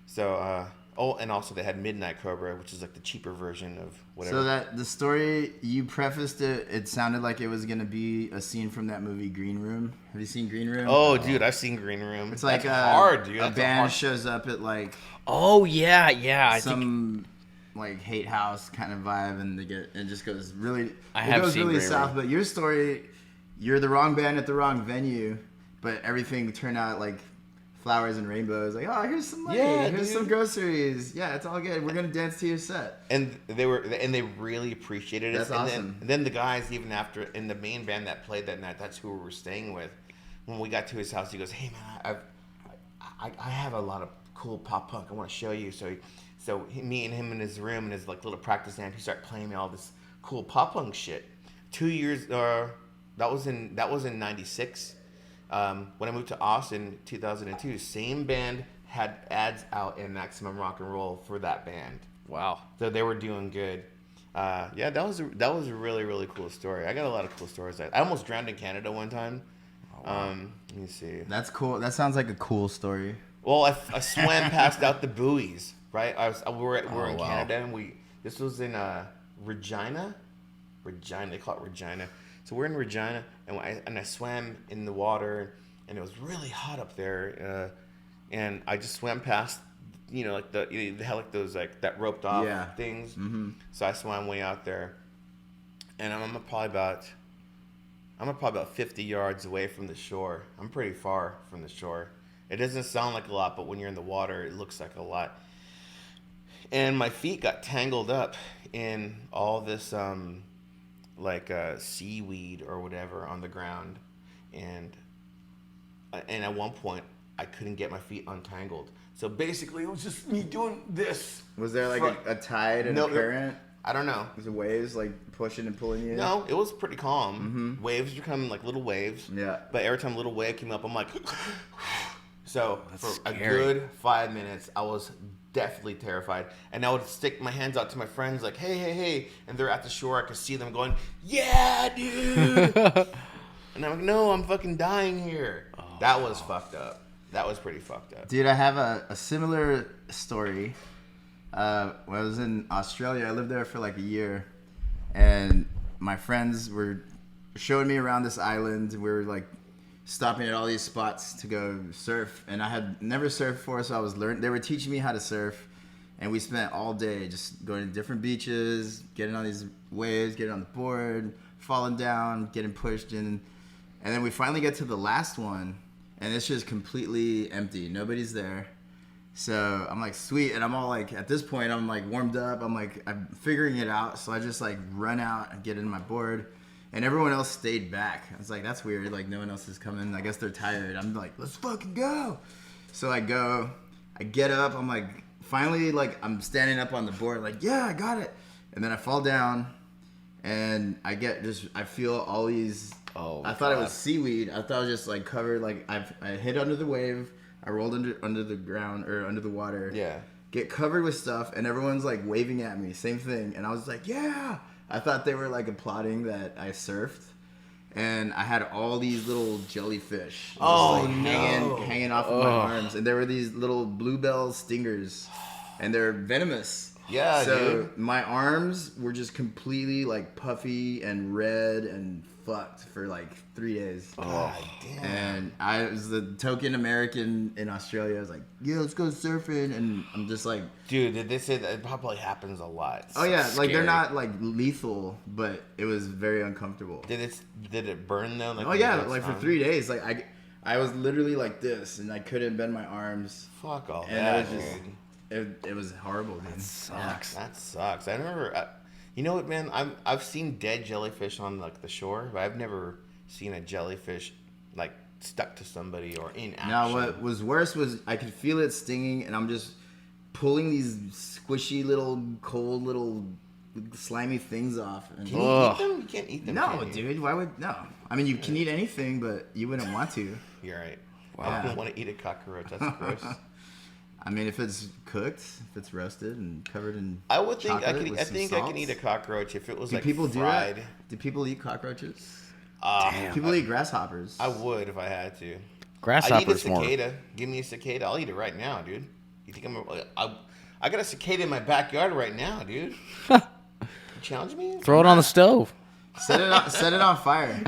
Speaker 3: So, and also they had Midnight Cobra, which is like the cheaper version of whatever.
Speaker 4: So that the story you prefaced it sounded like it was gonna be a scene from that movie Green Room. Have you seen Green Room?
Speaker 3: Oh, dude, I've seen Green Room.
Speaker 4: It's like
Speaker 3: That's hard, dude.
Speaker 4: A
Speaker 3: That's
Speaker 4: band
Speaker 3: hard...
Speaker 4: shows up at like
Speaker 6: Oh yeah. I think
Speaker 4: some like hate house kind of vibe, and it just goes really.
Speaker 6: I
Speaker 4: it
Speaker 6: have
Speaker 4: goes
Speaker 6: seen
Speaker 4: really
Speaker 6: Green
Speaker 4: south.
Speaker 6: Room.
Speaker 4: But your story, you're the wrong band at the wrong venue, but everything turned out like flowers and rainbows. Like, oh, here's some money.
Speaker 3: Yeah,
Speaker 4: here's
Speaker 3: dude.
Speaker 4: some groceries. Yeah, it's all good. We're gonna dance to your set.
Speaker 3: And they really appreciated it.
Speaker 4: That's
Speaker 3: and
Speaker 4: awesome.
Speaker 3: Then the guys, even after, in the main band that played that night, that's who we were staying with. When we got to his house, he goes, hey man, I have a lot of cool pop punk I want to show you. So me and him in his room in his like little practice amp, he started playing me all this cool pop punk shit. 2 years, that was in '96. When I moved to Austin, 2002, same band had ads out in Maximum Rock and Roll for that band.
Speaker 6: wow.
Speaker 3: So they were doing good. Yeah, that was a really, really cool story. I got a lot of cool stories. I almost drowned in Canada one time. Let me see.
Speaker 4: That's cool. That sounds like a cool story.
Speaker 3: Well, I swam past out the buoys, right? We're in
Speaker 6: wow.
Speaker 3: Canada, and this was in Regina. They call it Regina. So we're in Regina, and I swam in the water, and it was really hot up there, and I just swam past, you know, like they had like those like that roped off things. Mm-hmm. So I swam way out there, and I'm probably about 50 yards away from the shore. I'm pretty far from the shore. It doesn't sound like a lot, but when you're in the water, it looks like a lot. And my feet got tangled up in all this seaweed or whatever on the ground, and at one point I couldn't get my feet untangled. So basically, it was just me doing this.
Speaker 4: Was there like a tide and a current?
Speaker 3: I don't know.
Speaker 4: Was the waves like pushing and pulling you?
Speaker 3: No, it was pretty calm. Mm-hmm. Waves were coming like little waves.
Speaker 4: Yeah.
Speaker 3: But every time a little wave came up, I'm like, so
Speaker 6: That's
Speaker 3: for
Speaker 6: scary.
Speaker 3: a good 5 minutes, I was definitely terrified. And I would stick my hands out to my friends like, hey. And they're at the shore. I could see them going, yeah, dude. And I'm like, no, I'm fucking dying here. Oh, that was fucked up. That was pretty fucked up.
Speaker 4: Dude, I have a similar story. When I was in Australia, I lived there for like a year, and my friends were showing me around this island. We were like stopping at all these spots to go surf. And I had never surfed before, so I was learning. They were teaching me how to surf. And we spent all day just going to different beaches, getting on these waves, getting on the board, falling down, getting pushed in. And then we finally get to the last one, and it's just completely empty. Nobody's there. So I'm like, sweet. And I'm all like, at this point, I'm like warmed up. I'm figuring it out. So I just like run out and get in my board. And everyone else stayed back. I was like, that's weird. Like, no one else is coming. I guess they're tired. I'm like, let's fucking go. So I go. I get up. I'm like, finally, like, I'm standing up on the board. Like, yeah, I got it. And then I fall down. And I feel all these.
Speaker 6: Oh,
Speaker 4: I thought it was seaweed. I thought it was just, like, covered. Like, I hit under the wave. I rolled under the ground or under the water.
Speaker 3: Yeah.
Speaker 4: Get covered with stuff. And everyone's, like, waving at me. Same thing. And I was like, yeah. I thought they were like applauding that I surfed, and I had all these little jellyfish hanging off of my arms, and there were these little bluebell stingers, and they're venomous.
Speaker 3: Yeah,
Speaker 4: so
Speaker 3: dude.
Speaker 4: my arms were just completely like puffy and red and fucked for like 3 days.
Speaker 3: God damn.
Speaker 4: And I was the token American in Australia. I was like, yeah, let's go surfing. And I'm just like,
Speaker 3: Dude, they say that it probably happens a lot.
Speaker 4: oh yeah, like they're
Speaker 3: Scary.
Speaker 4: not like lethal, but it was very uncomfortable.
Speaker 3: Did it burn though? Like,
Speaker 4: Oh yeah, like for 3 days, like I was literally like this, and I couldn't bend my arms.
Speaker 3: Fuck all
Speaker 4: And
Speaker 3: that,
Speaker 4: it was just,
Speaker 3: dude.
Speaker 4: it was horrible, dude. That
Speaker 6: sucks.
Speaker 3: That sucks. I remember. You know what, man? I've seen dead jellyfish on like the shore, but I've never seen a jellyfish like stuck to somebody or in action.
Speaker 4: Now what was worse was I could feel it stinging, and I'm just pulling these squishy little cold little slimy things off. And
Speaker 3: Can you eat them? You can't eat them.
Speaker 4: no,
Speaker 3: can you?
Speaker 4: dude, why would no? I mean, you can eat anything, but you wouldn't want to.
Speaker 3: You're right.
Speaker 4: Wow.
Speaker 3: I don't want to eat a cockroach. That's gross.
Speaker 4: I mean, if it's cooked, if it's roasted and covered in
Speaker 3: I would think I
Speaker 4: chocolate
Speaker 3: could.
Speaker 4: with
Speaker 3: I
Speaker 4: some
Speaker 3: think I
Speaker 4: salt.
Speaker 3: can eat a cockroach if it was
Speaker 4: Do
Speaker 3: like
Speaker 4: people
Speaker 3: fried.
Speaker 4: do that? Do people eat cockroaches?
Speaker 6: Damn.
Speaker 4: People eat grasshoppers.
Speaker 3: I would if I had to. I'd eat a
Speaker 6: Grasshoppers more.
Speaker 3: cicada. Give me a cicada. I'll eat it right now, dude. You think I got a cicada in my backyard right now, dude. You challenge me?
Speaker 6: Throw it on the stove.
Speaker 4: Set it on fire.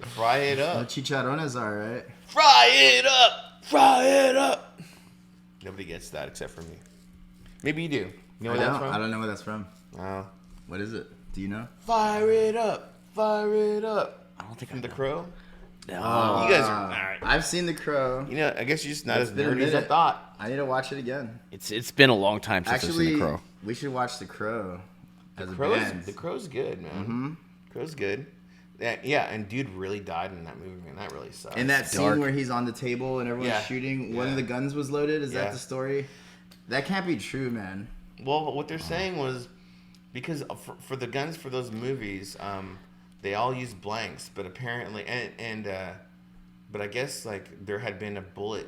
Speaker 3: Fry it up.
Speaker 4: Chicharrones are, right?
Speaker 3: Fry it up. Fry it up. Nobody gets that except for me. Maybe you do. You know where that's from?
Speaker 4: I don't know where that's from.
Speaker 3: Oh.
Speaker 4: What is it? Do you know?
Speaker 3: Fire it up. Fire it up.
Speaker 6: I don't think
Speaker 3: From
Speaker 6: I
Speaker 3: The
Speaker 6: know.
Speaker 3: Crow?
Speaker 6: No.
Speaker 3: You guys are... All right.
Speaker 4: I've seen The Crow.
Speaker 3: You know, I guess you're just not
Speaker 4: It's
Speaker 3: as
Speaker 4: been a
Speaker 3: nerdy as I
Speaker 4: minute.
Speaker 3: thought.
Speaker 4: I need to watch it again.
Speaker 6: It's been a long time since I've seen
Speaker 4: Actually,
Speaker 6: The Crow.
Speaker 4: we should watch The Crow as a
Speaker 3: Crow's,
Speaker 4: band.
Speaker 3: the Crow's good, man. Mm-hmm. Crow's good. Yeah, and dude really died in that movie, man. That really sucks.
Speaker 4: In that scene
Speaker 6: dark.
Speaker 4: where he's on the table and everyone's
Speaker 3: Yeah.
Speaker 4: shooting, one
Speaker 3: Yeah.
Speaker 4: of the guns was loaded. Is
Speaker 3: Yeah.
Speaker 4: that the story? That can't be true, man.
Speaker 3: Well, what they're saying was because for the guns for those movies, they all use blanks, but apparently, but I guess like there had been a bullet.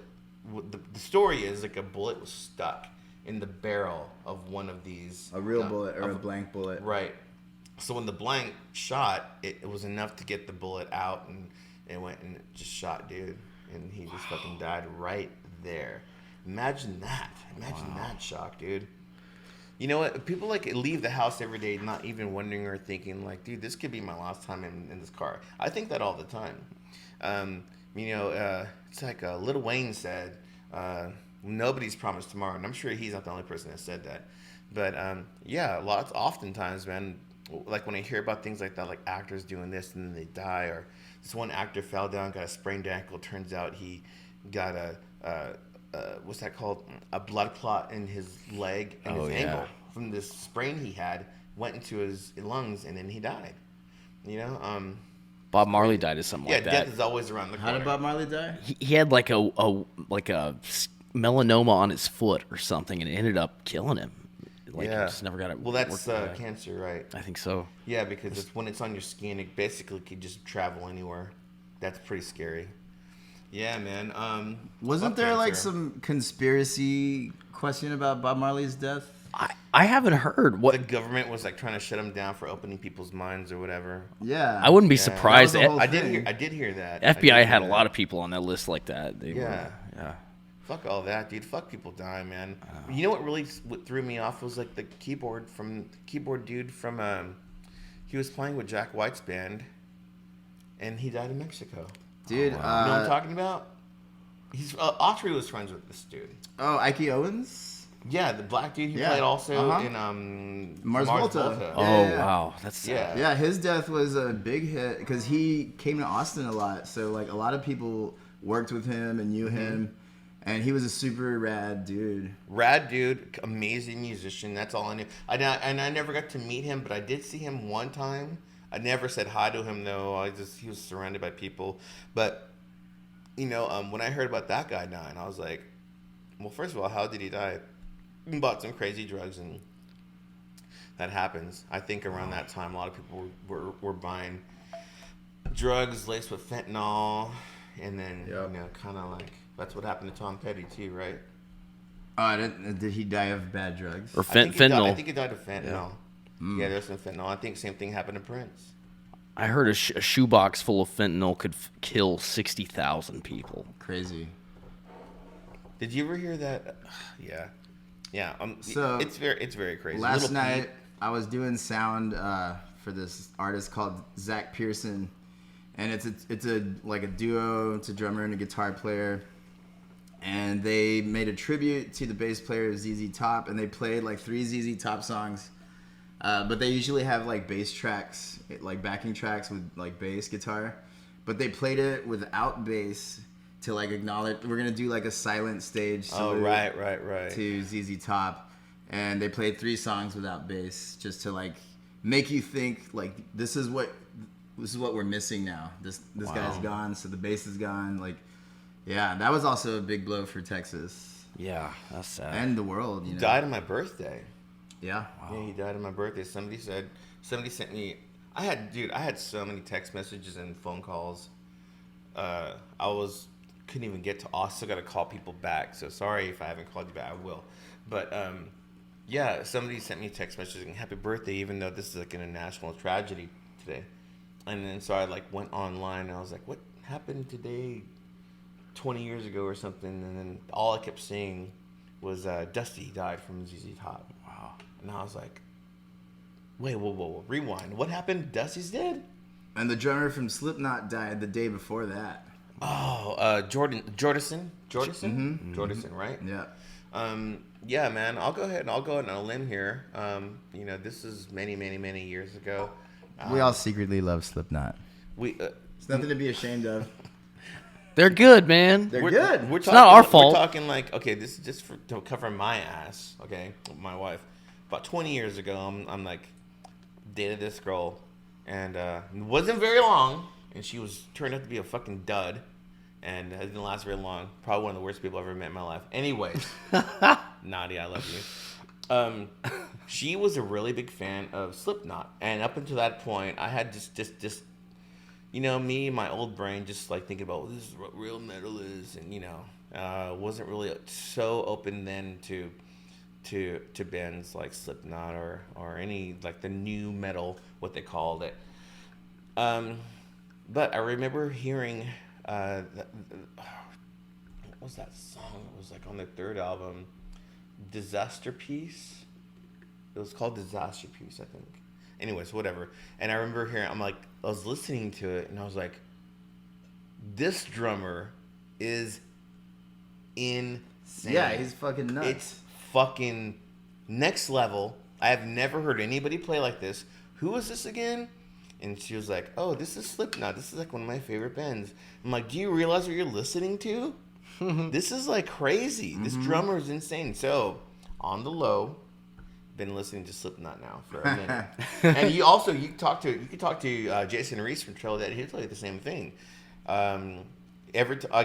Speaker 3: The story is like a bullet was stuck in the barrel of one of these.
Speaker 4: A real bullet or a blank bullet.
Speaker 3: Right. So when the blank shot, it was enough to get the bullet out, and it went and it just shot dude, and he just fucking died right there. Imagine that. Imagine that shock, dude. You know what? People like leave the house every day not even wondering or thinking like, dude, this could be my last time in this car. I think that all the time. It's like Lil Wayne said, nobody's promised tomorrow. And I'm sure he's not the only person that said that. But oftentimes, man, like when I hear about things like that, like actors doing this and then they die, or this one actor fell down, got a sprained ankle. Turns out he got what's that called? A blood clot in his leg and his ankle from this sprain he had, went into his lungs, and then he died. You know,
Speaker 6: Bob Marley died of something like that.
Speaker 3: death is always around the corner.
Speaker 4: How did Bob Marley die?
Speaker 6: He had like a melanoma on his foot or something, and it ended up killing him. Like, he just never got it.
Speaker 3: Well, that's
Speaker 6: worked out.
Speaker 3: cancer, right?
Speaker 6: I think so.
Speaker 3: Yeah, because when it's on your skin, it basically could just travel anywhere. That's pretty scary. Yeah, man.
Speaker 4: Wasn't
Speaker 3: fuck
Speaker 4: there like
Speaker 3: cancer.
Speaker 4: some conspiracy question about Bob Marley's death?
Speaker 6: I haven't heard what.
Speaker 3: The government was like trying to shut him down for opening people's minds or whatever.
Speaker 4: Yeah.
Speaker 6: I wouldn't be
Speaker 3: Yeah.
Speaker 6: surprised.
Speaker 4: That was the whole
Speaker 3: I
Speaker 4: thing.
Speaker 3: did hear that.
Speaker 6: FBI had a lot of people on that list like that. They
Speaker 3: Yeah.
Speaker 6: yeah.
Speaker 3: Fuck all that, dude. Fuck people dying, man. You know what really threw me off was like the keyboard dude from he was playing with Jack White's band. and he died in Mexico.
Speaker 4: Dude,
Speaker 3: You know what I'm talking about? He's Autry was friends with this dude.
Speaker 4: Oh, Ike Owens?
Speaker 3: Yeah, the black dude who
Speaker 4: Yeah.
Speaker 3: played also
Speaker 4: Uh-huh.
Speaker 3: in
Speaker 4: Mars Volta.
Speaker 6: Oh
Speaker 4: Yeah.
Speaker 6: wow, that's sad.
Speaker 3: Yeah.
Speaker 4: Yeah, his death was a big hit because he came to Austin a lot. So like a lot of people worked with him and knew him, and he was a super rad dude.
Speaker 3: Rad dude, amazing musician. That's all I knew. And I never got to meet him, but I did see him one time. I never said hi to him though. He was surrounded by people. But you know, when I heard about that guy dying, I was like, well, first of all, how did he die? He bought some crazy drugs, and that happens. I think around that time, a lot of people were buying drugs laced with fentanyl, and then you know, kind of like that's what happened to Tom Petty too, right?
Speaker 4: Did he die of bad drugs?
Speaker 6: Or
Speaker 3: I
Speaker 6: fentanyl.
Speaker 3: think he died of fentanyl. Yeah, there's some fentanyl. I think same thing happened to Prince.
Speaker 6: I heard a shoebox full of fentanyl could kill 60,000 people.
Speaker 4: Crazy.
Speaker 3: Did you ever hear that? Yeah.
Speaker 4: So
Speaker 3: it's very crazy.
Speaker 4: Last
Speaker 3: Little
Speaker 4: night
Speaker 3: Pete.
Speaker 4: I was doing sound for this artist called Zach Pearson, and it's a like a duo. It's a drummer and a guitar player, and they made a tribute to the bass player ZZ Top, and they played like 3 ZZ Top songs. But they usually have like bass tracks, like backing tracks with like bass guitar, but they played it without bass to like acknowledge we're gonna do like a silent stage salute
Speaker 3: Right.
Speaker 4: to ZZ Top, and they played 3 songs without bass just to like make you think like this is what we're missing now. This guy's gone, so the bass is gone. Like, yeah, that was also a big blow for Texas
Speaker 6: Yeah, that's sad.
Speaker 4: and the world.
Speaker 3: He
Speaker 4: You know?
Speaker 3: died on my birthday.
Speaker 4: Yeah.
Speaker 3: Yeah, he died on my birthday. Somebody sent me. I had so many text messages and phone calls. Couldn't even get to. I still got to call people back. So sorry if I haven't called you back. I will. But yeah, somebody sent me a text message saying happy birthday, even though this is like a national tragedy today. And then so I like went online and I was like, what happened today? 20 years ago or something. And then all I kept seeing was Dusty died from ZZ Top. Wow. And I was like, wait, whoa, rewind. What happened? Dusty's dead?
Speaker 4: And the drummer from Slipknot died the day before that.
Speaker 3: Oh, Jordison, right?
Speaker 4: Yeah.
Speaker 3: Yeah, man. I'll go ahead and on a limb here. You know, this is many years ago.
Speaker 4: We all secretly love Slipknot. It's nothing to be ashamed of.
Speaker 6: They're good, man.
Speaker 4: They're good.
Speaker 3: We're
Speaker 6: It's not our fault.
Speaker 3: We're talking like, okay, this is just to cover my ass, okay, my wife. About 20 years ago, I'm like, dated this girl, and it wasn't very long, and she turned out to be a fucking dud, and it didn't last very long. Probably one of the worst people I've ever met in my life. Anyways, Nadia, I love you. She was a really big fan of Slipknot, and up until that point, I had just you know, me, my old brain, just like thinking about, well, this is what real metal is, and you know, wasn't really so open then to bands like Slipknot or any like the new metal, what they called it. But I remember hearing what was that song? It was like on the 3rd album, Disaster Piece. It was called Disaster Piece, I think. Anyways, whatever. And I remember hearing, I was listening to it, and I was like, this drummer is insane.
Speaker 4: Yeah, he's fucking nuts.
Speaker 3: It's fucking next level. I have never heard anybody play like this. Who is this again? And she was like, oh, this is Slipknot. This is like one of my favorite bands. I'm like, do you realize what you're listening to? This is like crazy. This drummer is insane. So, on the low, been listening to Slipknot now for a minute. And you could talk to Jason Reese from Trail Dead. He'll tell you the same thing. I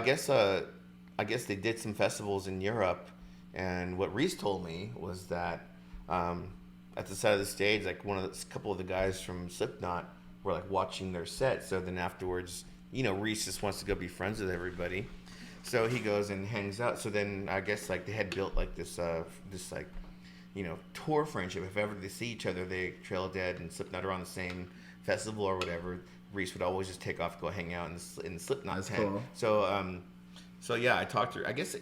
Speaker 3: guess they did some festivals in Europe, and what Reese told me was that at the side of the stage, like a couple of the guys from Slipknot were like watching their set. So then afterwards, you know, Reese just wants to go be friends with everybody. So he goes and hangs out. So then I guess like they had built like this like, you know, tour friendship. If ever they see each other, they Trail Dead and Slipknot are on the same festival or whatever. Reese would always just take off, go hang out in the Slipknot
Speaker 4: That's
Speaker 3: tent.
Speaker 4: cool.
Speaker 3: So yeah, I talked to her. I guess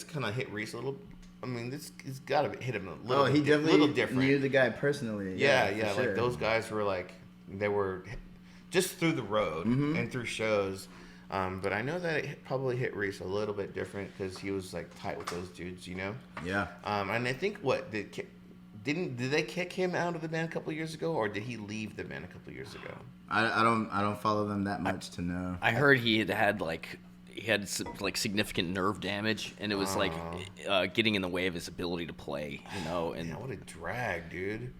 Speaker 3: kind of hit Reese a little. I mean, it's got to hit him a little.
Speaker 4: He definitely
Speaker 3: little different.
Speaker 4: knew the guy personally.
Speaker 3: Yeah,
Speaker 4: for
Speaker 3: like
Speaker 4: sure.
Speaker 3: those guys were like, they were just through the road and through shows. But I know that it probably hit Reese a little bit different because he was like tight with those dudes, you know.
Speaker 4: Yeah.
Speaker 3: And I think did they kick him out of the band a couple years ago, or did he leave the band a couple years ago?
Speaker 4: I don't follow them that much to know.
Speaker 6: I heard he had significant nerve damage, and it was getting in the way of his ability to play, you know. And
Speaker 3: Man, what a drag, dude.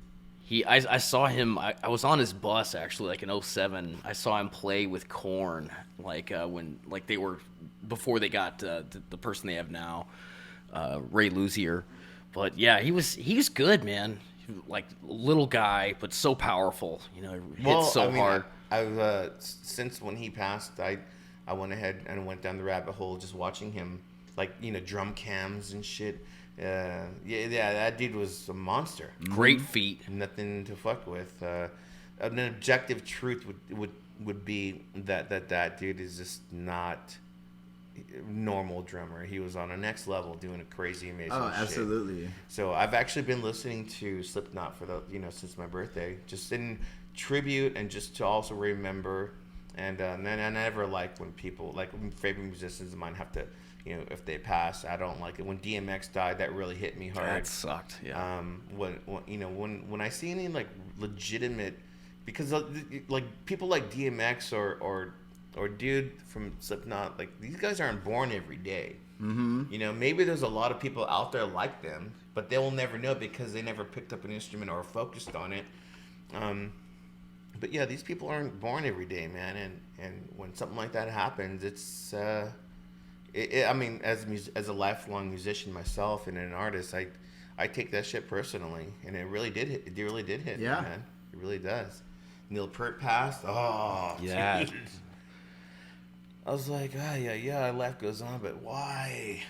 Speaker 6: I saw him. I was on his bus actually, like in 2007. I saw him play with Korn, when they were before they got the person they have now, Ray Luzier. But yeah, he was good, man. Like little guy, but so powerful. You know, hit so hard.
Speaker 3: I've since when he passed, I went ahead and went down the rabbit hole just watching him, drum cams and shit. Yeah, that dude was a monster.
Speaker 6: Great feat.
Speaker 3: Nothing to fuck with. An objective truth would be that dude is just not a normal drummer. He was on a next level doing a crazy, amazing shit.
Speaker 4: Oh, absolutely.
Speaker 3: So I've actually been listening to Slipknot for since my birthday, just in tribute and just to also remember. And then I never like when people when favorite musicians of mine have to. If they pass, I don't like it. When DMX died, that really hit me hard.
Speaker 6: That sucked. Yeah.
Speaker 3: When I see any legitimate, because people like DMX or dude from Slipknot, these guys aren't born every day. Mm-hmm. Maybe there's a lot of people out there like them, but they will never know because they never picked up an instrument or focused on it. But yeah, these people aren't born every day, man. And when something like that happens, it's. I mean, as a lifelong musician myself and an artist, I take that shit personally, and it really did hit. It really did hit,
Speaker 4: yeah.
Speaker 3: Man. It really does. Neil Peart passed. Oh,
Speaker 6: yeah.
Speaker 3: Dude. I was like, yeah, life goes on, but why?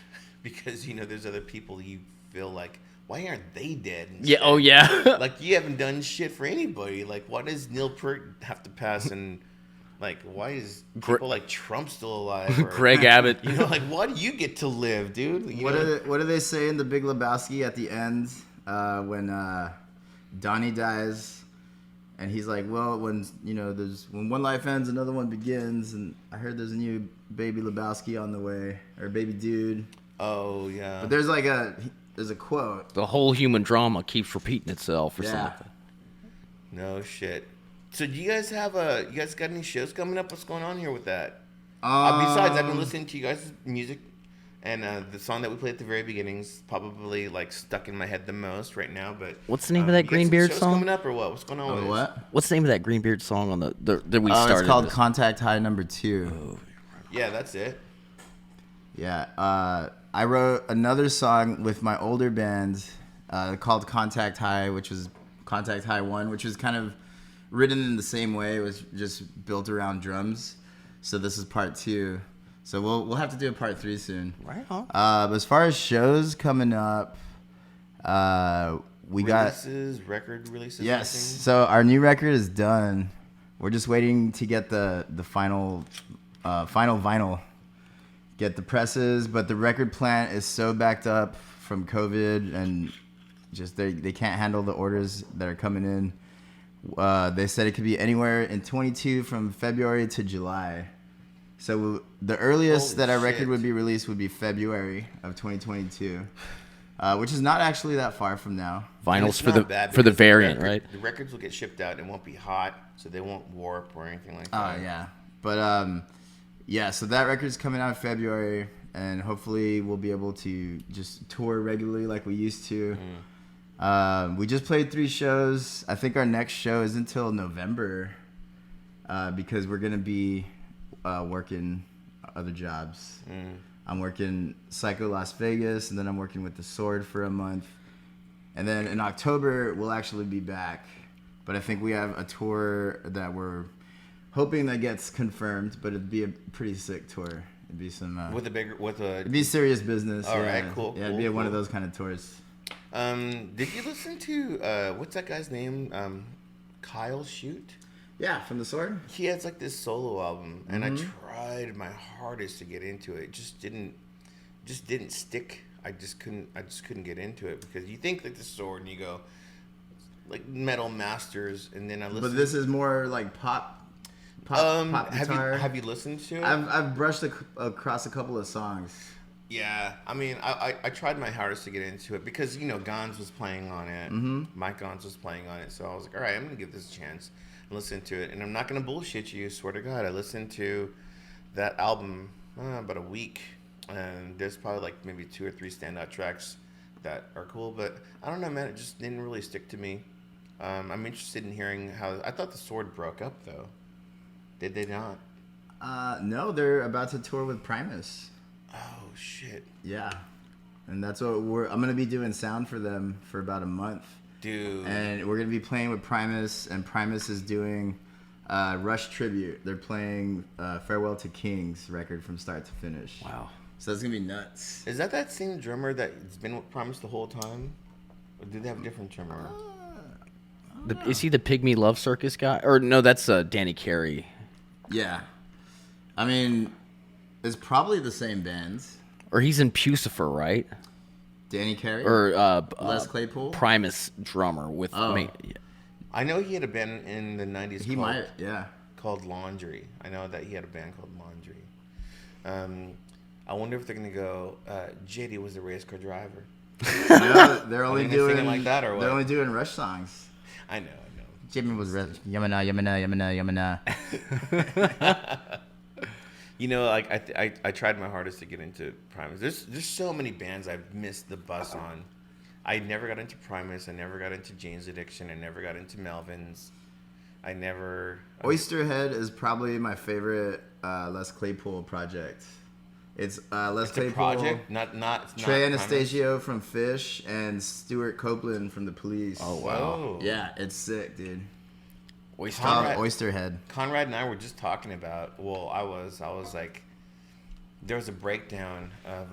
Speaker 3: Because there's other people you feel like, why aren't they dead? Instead?
Speaker 6: Yeah. Oh, yeah.
Speaker 3: You haven't done shit for anybody. Why does Neil Peart have to pass and? Why is people like Trump still alive? Or,
Speaker 6: Greg Abbott.
Speaker 3: Why do you get to live, dude?
Speaker 4: What do they say in The Big Lebowski at the end when Donnie dies, and he's like, well, when one life ends, another one begins, and I heard there's a new baby Lebowski on the way, or baby dude.
Speaker 3: Oh yeah.
Speaker 4: But there's a quote.
Speaker 6: The whole human drama keeps repeating itself, or something.
Speaker 3: No shit. So do you guys got any shows coming up? What's going on here with that? Besides, I've been listening to you guys' music, and the song that we played at the very beginning is probably stuck in my head the most right now. But
Speaker 6: what's the name of that Greenbeard
Speaker 3: shows
Speaker 6: song?
Speaker 3: Coming up or what? What's going on with
Speaker 4: what?
Speaker 6: What's the name of that Greenbeard song on that we started?
Speaker 4: It's called Contact High No. 2.
Speaker 6: Oh.
Speaker 3: Yeah, that's it.
Speaker 4: Yeah, I wrote another song with my older band called Contact High, which was Contact High 1, which was kind of written in the same way. It was just built around drums. So this is part 2. So we'll have to do a part 3 soon.
Speaker 6: Right on.
Speaker 4: But as far as shows coming up, we
Speaker 3: record releases.
Speaker 4: Yes. So our new record is done. We're just waiting to get the final vinyl, get the presses. But the record plant is so backed up from COVID, and just they can't handle the orders that are coming in. They said it could be anywhere in 22 from February to July. So the earliest that our record would be released would be February of 2022, which is not actually that far from now.
Speaker 6: Vinyls for the variant, right?
Speaker 3: The records will get shipped out. It won't be hot, so they won't warp or anything like that.
Speaker 4: Oh, yeah. But, so that record's coming out in February, and hopefully we'll be able to just tour regularly like we used to. We just played 3 shows. I think our next show is until November because we're going to be working other jobs. I'm working Psycho Las Vegas, and then I'm working with The Sword for a month. And then in October, we'll actually be back. But I think we have a tour that we're hoping that gets confirmed, but it'd be a pretty sick tour. It'd be some... it'd be serious business.
Speaker 3: All right, cool.
Speaker 4: Yeah, it'd be one of those kind of tours.
Speaker 3: Did you listen to what's that guy's name? Kyle Shoot?
Speaker 4: Yeah, from The Sword.
Speaker 3: He has this solo album, and I tried my hardest to get into it. It just didn't stick. I just couldn't get into it because you think The Sword and you go Metal Masters, and then I listen.
Speaker 4: But this is more pop. pop guitar.
Speaker 3: Have you listened to it?
Speaker 4: I've brushed across a couple of songs.
Speaker 3: Yeah, I mean, I tried my hardest to get into it because, you know, Gons was playing on it.
Speaker 4: Mm-hmm.
Speaker 3: Mike Gons was playing on it. So I was like, all right, I'm going to give this a chance and listen to it. And I'm not going to bullshit you, swear to God. I listened to that album about a week. And there's probably like maybe 2 or 3 standout tracks that are cool. But I don't know, man. It just didn't really stick to me. I'm interested in hearing how... I thought the Sword broke up, though. Did they not?
Speaker 4: No, they're about to tour with Primus.
Speaker 3: Oh, shit.
Speaker 4: Yeah. And that's what I'm going to be doing sound for them for about a month.
Speaker 3: Dude.
Speaker 4: And we're going to be playing with Primus, and Primus is doing Rush Tribute. They're playing Farewell to Kings record from start to finish.
Speaker 6: Wow.
Speaker 4: So that's going to be nuts.
Speaker 3: Is that same drummer that's been with Primus the whole time? Or do they have a different drummer?
Speaker 6: Is he the Pygmy Love Circus guy? Or no, that's Danny Carey.
Speaker 4: Yeah. I mean, it's probably the same bands.
Speaker 6: Or he's in Pucifer, right?
Speaker 4: Danny Carey?
Speaker 6: Or
Speaker 4: Les Claypool?
Speaker 6: Primus drummer with me.
Speaker 3: I know he had a band in the 90s
Speaker 4: He might, yeah.
Speaker 3: called Laundry. I know that he had a band called Laundry. I wonder if they're going to go, JD was the race car driver.
Speaker 4: No, they're only doing
Speaker 3: singing like that or what?
Speaker 4: They're only doing Rush songs.
Speaker 3: I know.
Speaker 4: Jimmy was Yamana.
Speaker 3: You know, like I tried my hardest to get into Primus. There's so many bands I've missed the bus on. I never got into Primus. I never got into Jane's Addiction. I never got into Melvin's. I never.
Speaker 4: Oysterhead is probably my favorite Les Claypool project. It's Les Claypool,
Speaker 3: a project, not
Speaker 4: Trey
Speaker 3: not
Speaker 4: Anastasio from Fish, and Stuart Copeland from The Police.
Speaker 6: Oh, wow.
Speaker 3: Whoa.
Speaker 4: Yeah, it's sick, dude. It's
Speaker 3: Conrad-
Speaker 4: called Oysterhead.
Speaker 3: Conrad and I were just talking about. Well, I was like, there was a breakdown of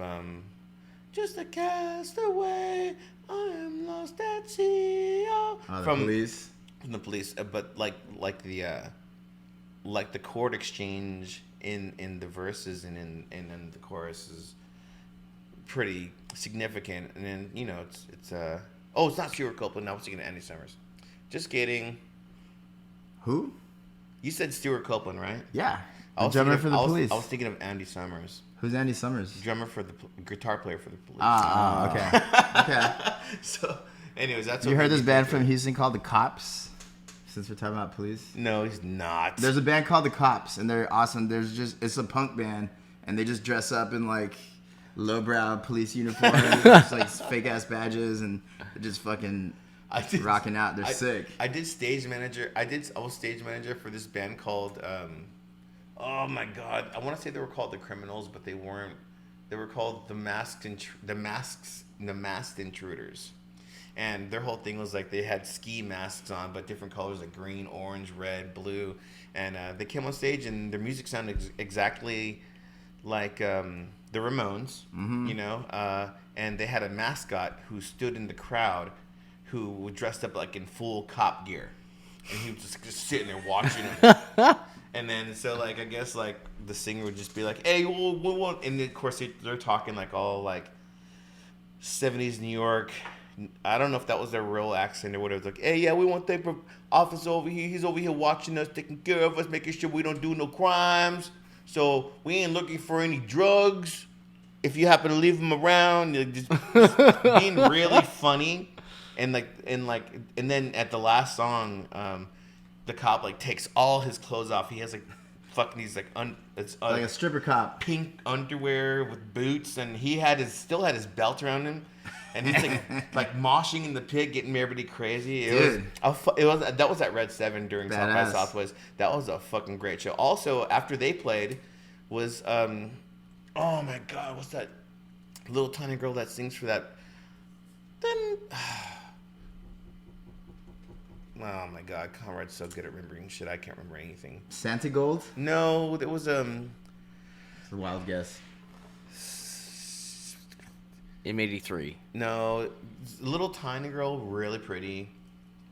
Speaker 3: just a castaway, I am lost at sea.
Speaker 4: The Police.
Speaker 3: From the Police, but like the chord exchange in the verses and in the chorus is pretty significant. And then, you know, it's not Stuart Copeland. I was thinking of Andy Summers. Just kidding.
Speaker 4: Who?
Speaker 3: You said Stuart Copeland, right?
Speaker 4: Yeah. The drummer for The Police.
Speaker 3: I was thinking of Andy Summers.
Speaker 4: Who's Andy Summers?
Speaker 3: Drummer for guitar player for The Police.
Speaker 4: Okay. Okay.
Speaker 3: So, anyways, that's
Speaker 4: You
Speaker 3: what
Speaker 4: heard
Speaker 3: made
Speaker 4: this
Speaker 3: me
Speaker 4: band
Speaker 3: think
Speaker 4: from Houston called The Cops? Since we're talking about police.
Speaker 3: No, he's not.
Speaker 4: There's a band called The Cops, and they're awesome. It's a punk band, and they just dress up in like lowbrow police uniforms, just like fake ass badges, and they're just fucking rocking out. They're sick.
Speaker 3: I was stage manager for this band called oh my god, I want to say they were called The Criminals, but they weren't. They were called the Masked Intruders. And their whole thing was like they had ski masks on, but different colors like green, orange, red, blue. And they came on stage, and their music sounded exactly like the Ramones, you know. And they had a mascot who stood in the crowd, who was dressed up like in full cop gear, and he was just sitting there watching them. And then so like I guess like the singer would just be like, "Hey, we'll," and then, of course they're talking like all like 70s New York. I don't know if that was their real accent or whatever. It's like, hey, yeah, we want the officer over here. He's over here watching us, taking care of us, making sure we don't do no crimes. So we ain't looking for any drugs. If you happen to leave them around, you're just being really funny. And then at the last song, the cop like takes all his clothes off. He has like fucking these like it's
Speaker 4: like a stripper cop,
Speaker 3: pink underwear with boots, and he still had his belt around him. And he's like moshing in the pit, getting everybody crazy. That was at Red 7 during South by Southwest. That was a fucking great show. Also, after they played, was oh my god, what's that little tiny girl that sings for that? Then oh my god, Conrad's so good at remembering shit. I can't remember anything.
Speaker 4: Santa Gold?
Speaker 3: No, it was
Speaker 4: It's a wild guess.
Speaker 6: M83.
Speaker 3: No, little tiny girl, really pretty.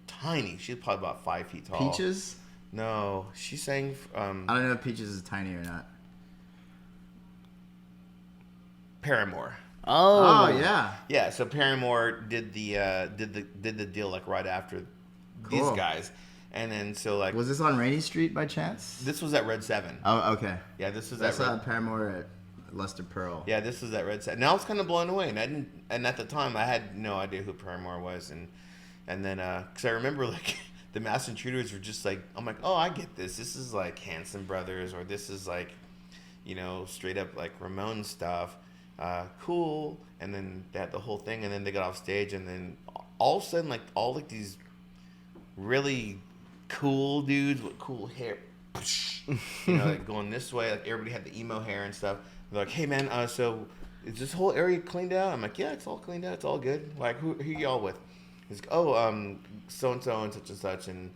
Speaker 3: Tiny. She's probably about 5 feet tall.
Speaker 4: Peaches?
Speaker 3: No, she sang.
Speaker 4: I don't know if Peaches is tiny or not.
Speaker 3: Paramore.
Speaker 4: Oh yeah.
Speaker 3: Yeah, so Paramore did the deal like right after these guys, And then so like,
Speaker 4: Was this on Rainy Street by chance?
Speaker 3: this was at Red 7.
Speaker 4: Oh, okay.
Speaker 3: Yeah, this was
Speaker 4: I
Speaker 3: at
Speaker 4: saw
Speaker 3: Red.
Speaker 4: Paramore at Luster Pearl.
Speaker 3: Yeah, this was at Red 7. Now I was kind of blown away, and I didn't. And at the time, I had no idea who Paramore was, and then because I remember like the Masked Intruders were just like, I'm like, oh, I get this. This is like Hanson Brothers, or this is like, you know, straight up like Ramones stuff. Cool. And then they had the whole thing, and then they got off stage, and then all of a sudden, like all like these really cool dudes with cool hair, you know, like going this way. Like everybody had the emo hair and stuff. They're like, hey man, so is this whole area cleaned out? I'm like, yeah, it's all cleaned out. It's all good. Like, who y'all with? He's like, oh, so and so and such and such. And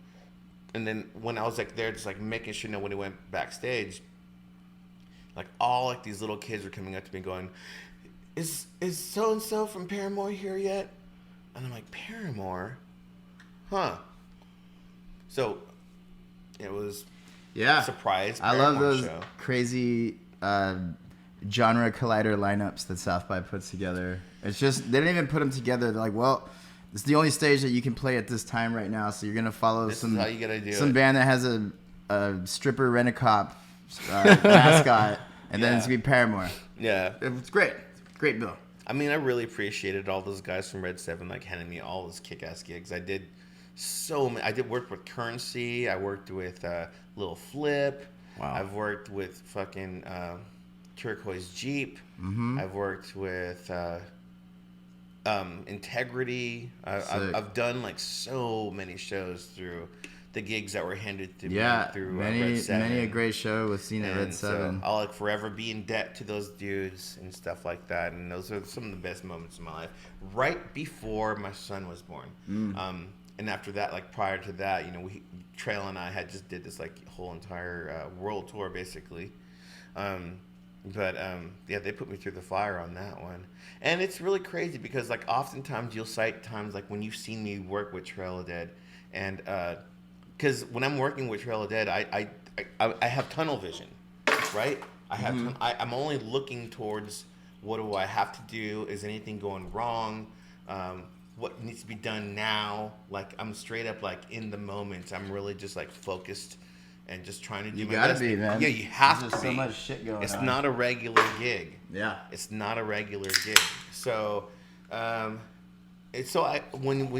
Speaker 3: then when I was like there, just like making sure, when he went backstage, like all like these little kids were coming up to me going, is so and so from Paramore here yet? And I'm like, Paramore? Huh. So it was surprise.
Speaker 4: I love
Speaker 3: Paramore
Speaker 4: those
Speaker 3: show.
Speaker 4: crazy genre collider lineups that South by puts together. It's just, they didn't even put them together. They're like, well, it's the only stage that you can play at this time right now, so you're gonna follow
Speaker 3: This is how you gotta do
Speaker 4: some
Speaker 3: it.
Speaker 4: band that has a stripper rent-a-cop mascot, and then it's gonna be Paramore.
Speaker 3: Yeah.
Speaker 4: It's great. Great bill.
Speaker 3: I mean, I really appreciated all those guys from Red 7 like handing me all those kick-ass gigs. I did so many. I did work with Currency. I worked with Lil Flip.
Speaker 4: Wow.
Speaker 3: I've worked with fucking Turquoise Jeep.
Speaker 4: Mm-hmm.
Speaker 3: I've worked with Integrity.
Speaker 4: Sick.
Speaker 3: I've done like so many shows through the gigs that were handed to me through Red
Speaker 4: many
Speaker 3: 7.
Speaker 4: a great show was seen at Red 7.
Speaker 3: So I'll like forever be in debt to those dudes and stuff like that. And those are some of the best moments in my life. Right before my son was born. And after that, like prior to that, you know, Trail and I had just did this like whole entire world tour basically. But yeah, they put me through the fire on that one. And it's really crazy because like oftentimes you'll cite times like when you've seen me work with Trail of Dead, and because when I'm working with Trail of Dead, I have tunnel vision, right? I have I'm only looking towards what do I have to do? Is anything going wrong? What needs to be done now? Like I'm straight up like in the moment. I'm really just like focused and just trying to do
Speaker 4: You
Speaker 3: my
Speaker 4: gotta
Speaker 3: best.
Speaker 4: be, man.
Speaker 3: Yeah, you have
Speaker 4: There's
Speaker 3: to
Speaker 4: just
Speaker 3: be.
Speaker 4: so much shit going
Speaker 3: It's
Speaker 4: on.
Speaker 3: not a regular gig.
Speaker 4: Yeah.
Speaker 3: It's not a regular gig. So, when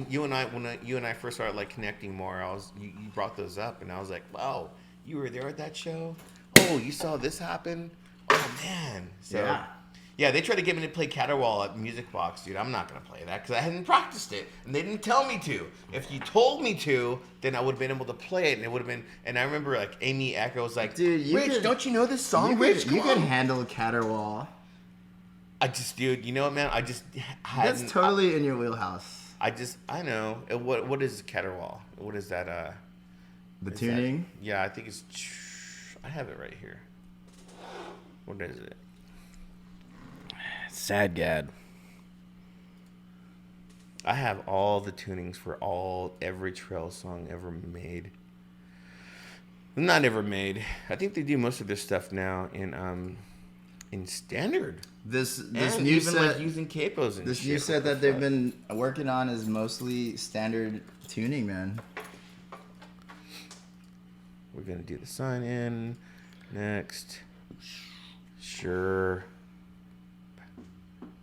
Speaker 3: you and I first started like connecting more, you brought those up, and I was like, wow, you were there at that show. Oh, you saw this happen. Oh man. So, yeah, they tried to get me to play Caterwaul at Music Box, dude. I'm not gonna play that because I hadn't practiced it, and they didn't tell me to. If you told me to, then I would have been able to play it, and it would have been. And I remember like Amy Echo was like,
Speaker 4: Dude,
Speaker 3: Rich, don't you know this song, Rich?
Speaker 4: You
Speaker 3: Come
Speaker 4: could
Speaker 3: on."
Speaker 4: handle Caterwaul.
Speaker 3: Dude, you know what, man? I just hadn't.
Speaker 4: That's totally in your wheelhouse.
Speaker 3: I know. What is Caterwaul? What is that?
Speaker 4: The
Speaker 3: is
Speaker 4: tuning.
Speaker 3: that- yeah, I think it's. I have it right here. What is it?
Speaker 6: Sad Gad.
Speaker 3: I have all the tunings for every Trail song ever made. Not ever made. I think they do most of their stuff now in standard.
Speaker 4: This
Speaker 3: And
Speaker 4: new
Speaker 3: even
Speaker 4: set,
Speaker 3: like using capos and
Speaker 4: this
Speaker 3: shit.
Speaker 4: new
Speaker 3: What
Speaker 4: set
Speaker 3: the
Speaker 4: that they've
Speaker 3: fuck?
Speaker 4: been working on is mostly standard tuning, man.
Speaker 3: We're gonna do the sign in next. Sure.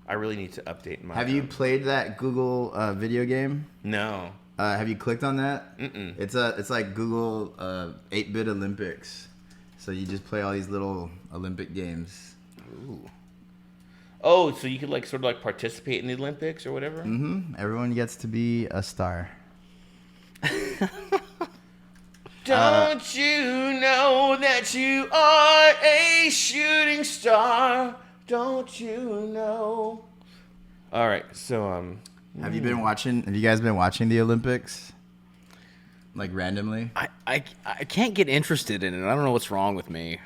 Speaker 3: I really need to update my.
Speaker 4: Have you played that Google video game?
Speaker 3: No.
Speaker 4: Have you clicked on that?
Speaker 3: Mm-mm.
Speaker 4: It's like Google 8-bit Olympics. So you just play all these little Olympic games.
Speaker 3: Ooh. Oh, so you could like sort of like participate in the Olympics or whatever?
Speaker 4: Mm-hmm. Everyone gets to be a star.
Speaker 3: Don't you know that you are a shooting star? Don't you know? All right, so
Speaker 4: Have you guys been watching the Olympics? Like randomly?
Speaker 6: I can't get interested in it. I don't know what's wrong with me.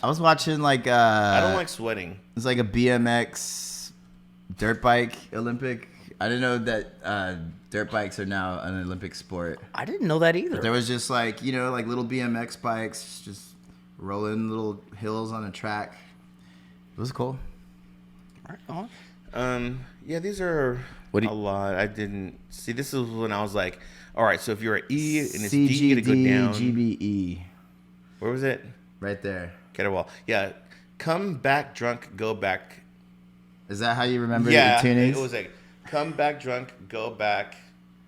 Speaker 4: I was watching like
Speaker 3: I don't like sweating.
Speaker 4: it's like a BMX dirt bike Olympic. I didn't know that dirt bikes are now an Olympic sport.
Speaker 6: I didn't know that either.
Speaker 4: There was just like, like little BMX bikes just rolling little hills on a track. It was cool.
Speaker 6: Right on.
Speaker 3: Yeah, these are
Speaker 6: What do
Speaker 3: A
Speaker 6: you,
Speaker 3: lot. I didn't see. This is when I was like, all right. So if you're an E and it's D, you gotta go down.
Speaker 4: GBE.
Speaker 3: Where was it?
Speaker 4: Right there.
Speaker 3: Caterwall. Yeah. Come back drunk, go back.
Speaker 4: Is that how you remember
Speaker 3: Yeah.
Speaker 4: the tunings?
Speaker 3: It was like, come back drunk, go back.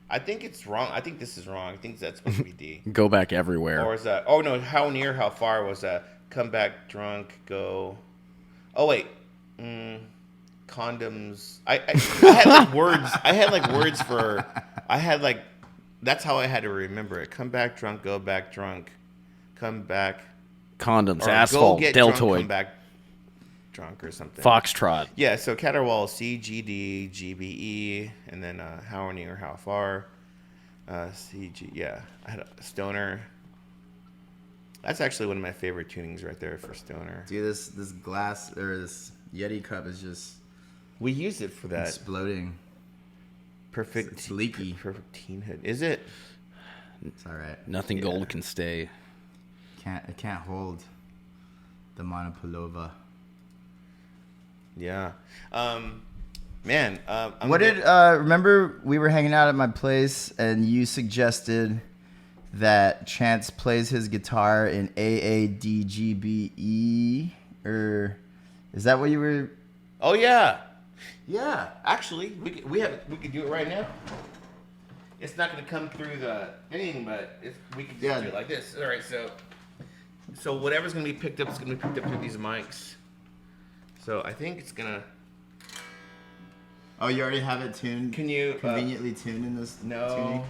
Speaker 3: I think it's wrong. I think this is wrong. I think that's supposed to be D.
Speaker 6: go back everywhere.
Speaker 3: Or is that? Oh no. How near? How far was that? Come back drunk, go. Oh wait. Condoms. I had like words. I had like words for. I had like. That's how I had to remember it. Come back drunk, go back drunk. Come back.
Speaker 6: Condoms,
Speaker 3: Or
Speaker 6: asphalt,
Speaker 3: go get drunk,
Speaker 6: deltoid,
Speaker 3: come back drunk or something.
Speaker 6: foxtrot.
Speaker 3: Yeah, so Caterwall, C, G, D, G, B, E, and then how near, how far. C, G, yeah. I had a stoner. That's actually one of my favorite tunings right there for stoner.
Speaker 4: Dude, this glass or this Yeti cup is just
Speaker 3: We use it for that.
Speaker 4: exploding.
Speaker 3: Perfect.
Speaker 4: It's leaky.
Speaker 3: Perfect teen hood. Is it?
Speaker 4: It's all right.
Speaker 6: Nothing gold can stay.
Speaker 4: It can't hold the Monopolova.
Speaker 3: Yeah. Man.
Speaker 4: Remember we were hanging out at my place and you suggested that Chance plays his guitar in AADGBE, or is that what you were?
Speaker 3: Oh yeah. Yeah. Actually, we could do it right now. It's not going to come through the thing, but we could just do it like this. All right. So whatever's going to be picked up is going to be picked up through these mics. So I think it's going to.
Speaker 4: Oh, you already have it tuned?
Speaker 3: Can you
Speaker 4: conveniently tuned in this
Speaker 3: No.
Speaker 4: tuning?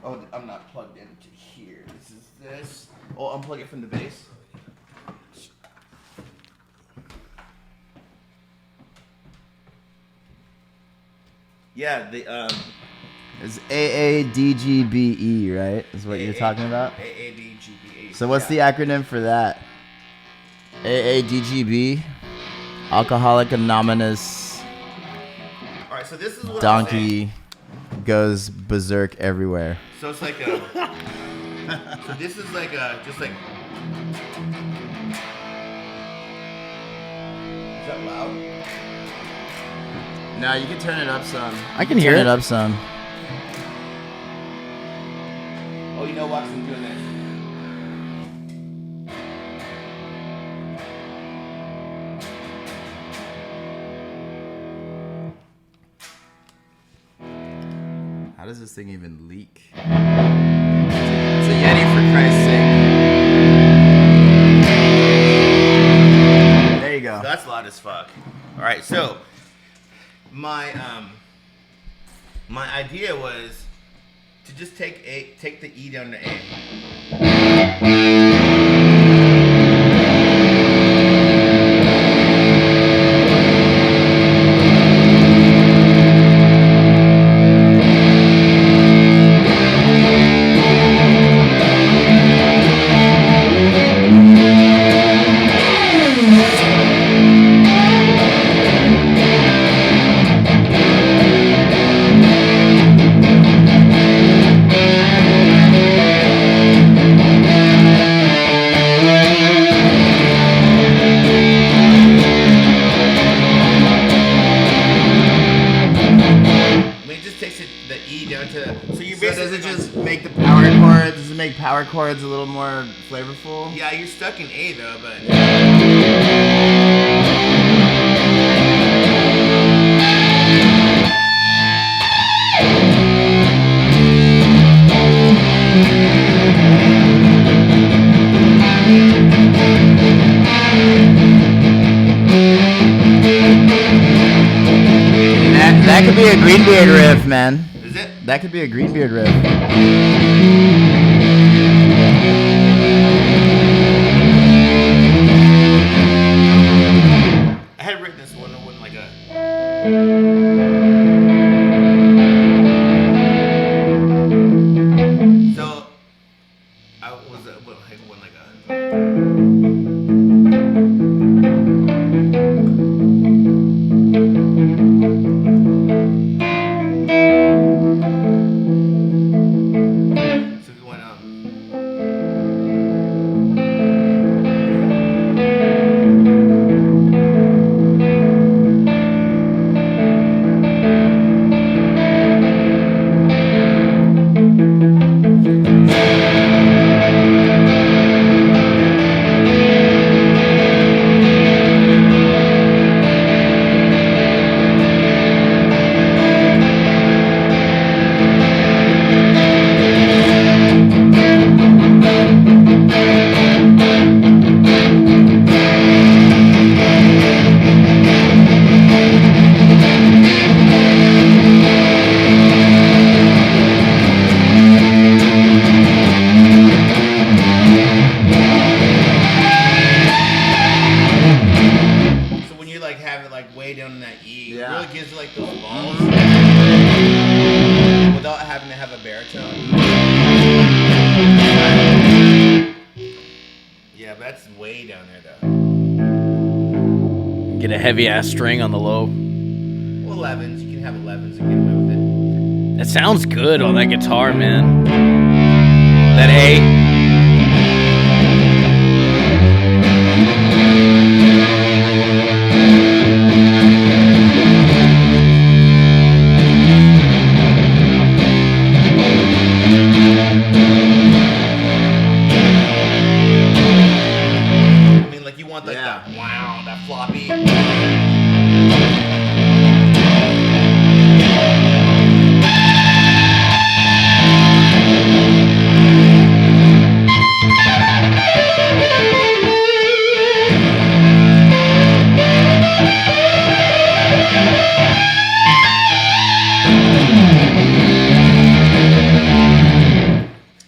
Speaker 3: Oh, I'm not plugged into here. This is this. Oh, unplug it from the bass. Yeah, the
Speaker 4: It's AADGBE, right? Is what you're talking about?
Speaker 3: AADGBE.
Speaker 4: So what's the acronym for that? AADGB, Alcoholic Anonymous,
Speaker 3: All right, so this is what
Speaker 4: Donkey goes berserk everywhere.
Speaker 3: So it's like a. So this is like a just like. Is that loud?
Speaker 4: No, you can turn it up some.
Speaker 6: I can hear
Speaker 4: turn
Speaker 6: it.
Speaker 4: it up some.
Speaker 3: Oh, you know what? I'm doing this.
Speaker 4: How does this thing even leak? It's a Yeti, for Christ's sake. There you go.
Speaker 3: That's loud as fuck. All right, so my idea was to just take the E down to A.
Speaker 4: Power chords a little more flavorful.
Speaker 3: Yeah, you're stuck in A though, but.
Speaker 4: That could be a Greenbeard riff, man.
Speaker 3: Is it?
Speaker 4: That could be a Greenbeard riff.
Speaker 3: I had written this one like a. So I was one like a. So we went baritone. Yeah, but that's way down there though.
Speaker 6: Get a heavy ass string on the low.
Speaker 3: Well, 11s. You can have 11s and get away with it.
Speaker 6: It sounds good on that guitar, man. That A.
Speaker 3: I mean, like you want like
Speaker 4: Yeah.
Speaker 3: that wow, that floppy.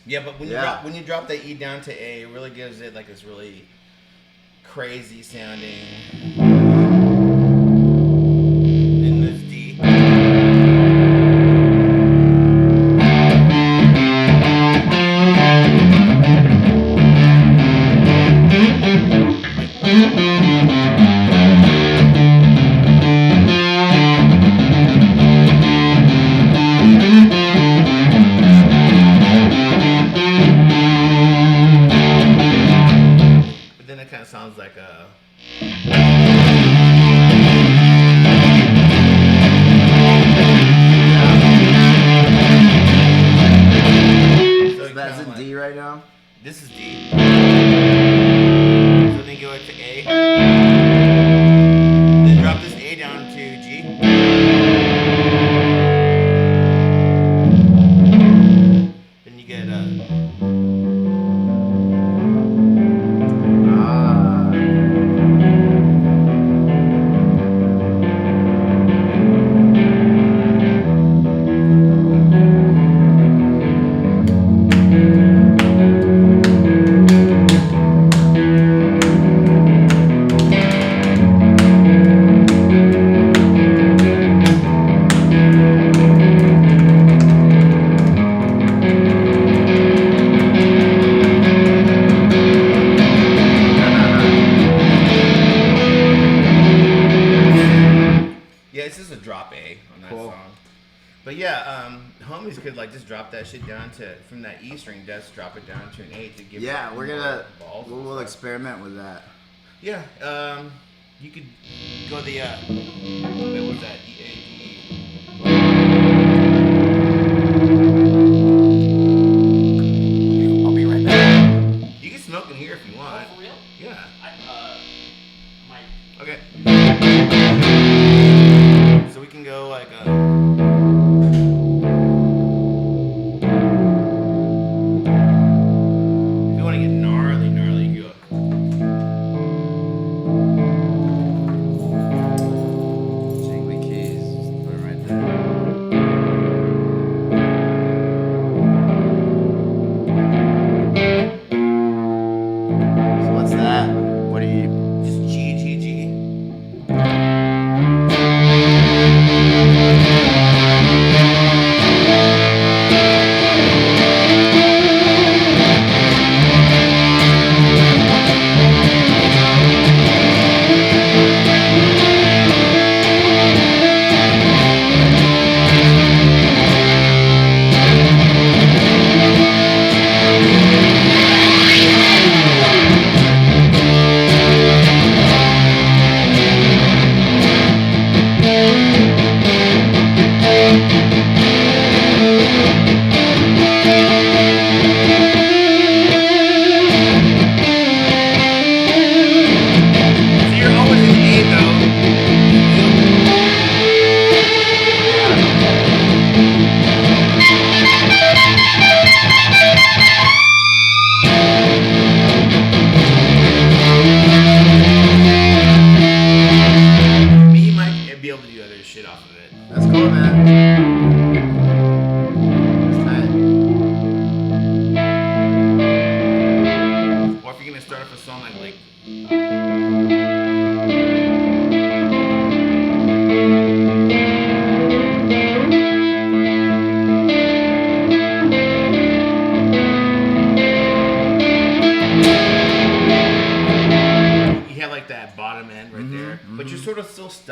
Speaker 3: Yeah, but when you drop that E down to A, it really gives it like this really crazy sounding. In this D. But then it kind of sounds like a. So
Speaker 4: So that's a D right now?
Speaker 3: This is D. So then go to A. Then drop this A down to G. Then you get yeah, this is a drop A on that
Speaker 4: Cool.
Speaker 3: song. But yeah, homies could like just drop that shit down to from that E string, just drop it down to an A to give.
Speaker 4: Yeah,
Speaker 3: it
Speaker 4: we're
Speaker 3: more
Speaker 4: gonna
Speaker 3: balls and
Speaker 4: we'll
Speaker 3: stuff.
Speaker 4: experiment with that.
Speaker 3: Yeah, you could go the what was that? E A D E.
Speaker 6: I'll be right back.
Speaker 3: You can smoke in here if you want.
Speaker 6: For real?
Speaker 3: Yeah.
Speaker 6: Might.
Speaker 3: Okay. So we can go like if you want to get gnarly, you go.
Speaker 4: Jingly keys.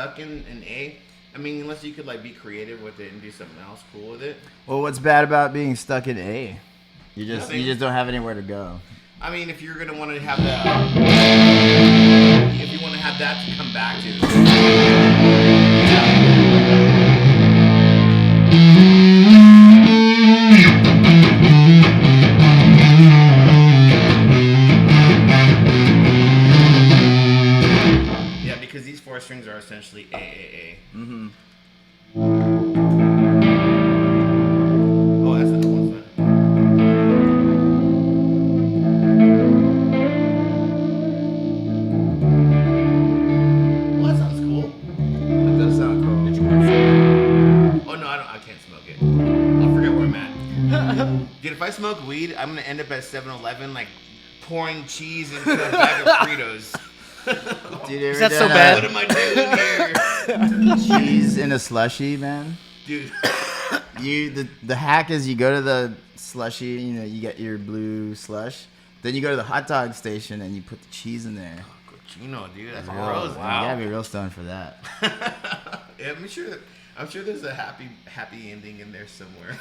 Speaker 3: stuck in an A. I mean, unless you could like be creative with it and do something else cool with it.
Speaker 4: Well, what's bad about being stuck in A? You just
Speaker 3: Nothing.
Speaker 4: you just don't have anywhere to go.
Speaker 3: I mean, if you're gonna want to have that, if you want to have that to come back to. Yeah, because these 4 strings are essentially AAA.
Speaker 4: Mm-hmm.
Speaker 3: Oh, that's the one side. Well, that sounds cool.
Speaker 4: That does sound cool.
Speaker 3: Did you want to Oh no, I can't smoke it. I'll forget where I'm at. Dude, if I smoke weed, I'm gonna end up at 7-Eleven like pouring cheese into a bag of Fritos.
Speaker 4: Dude,
Speaker 6: Is that so bad?
Speaker 3: What am I doing here?
Speaker 4: Cheese in a slushie, man.
Speaker 3: Dude.
Speaker 4: The hack is you go to the slushie, you get your blue slush. Then you go to the hot dog station and you put the cheese in there.
Speaker 3: Cochino, dude, that's
Speaker 4: Real-
Speaker 3: gross.
Speaker 4: You gotta be real stoned for that.
Speaker 3: Yeah, I'm sure there's a happy ending in there somewhere.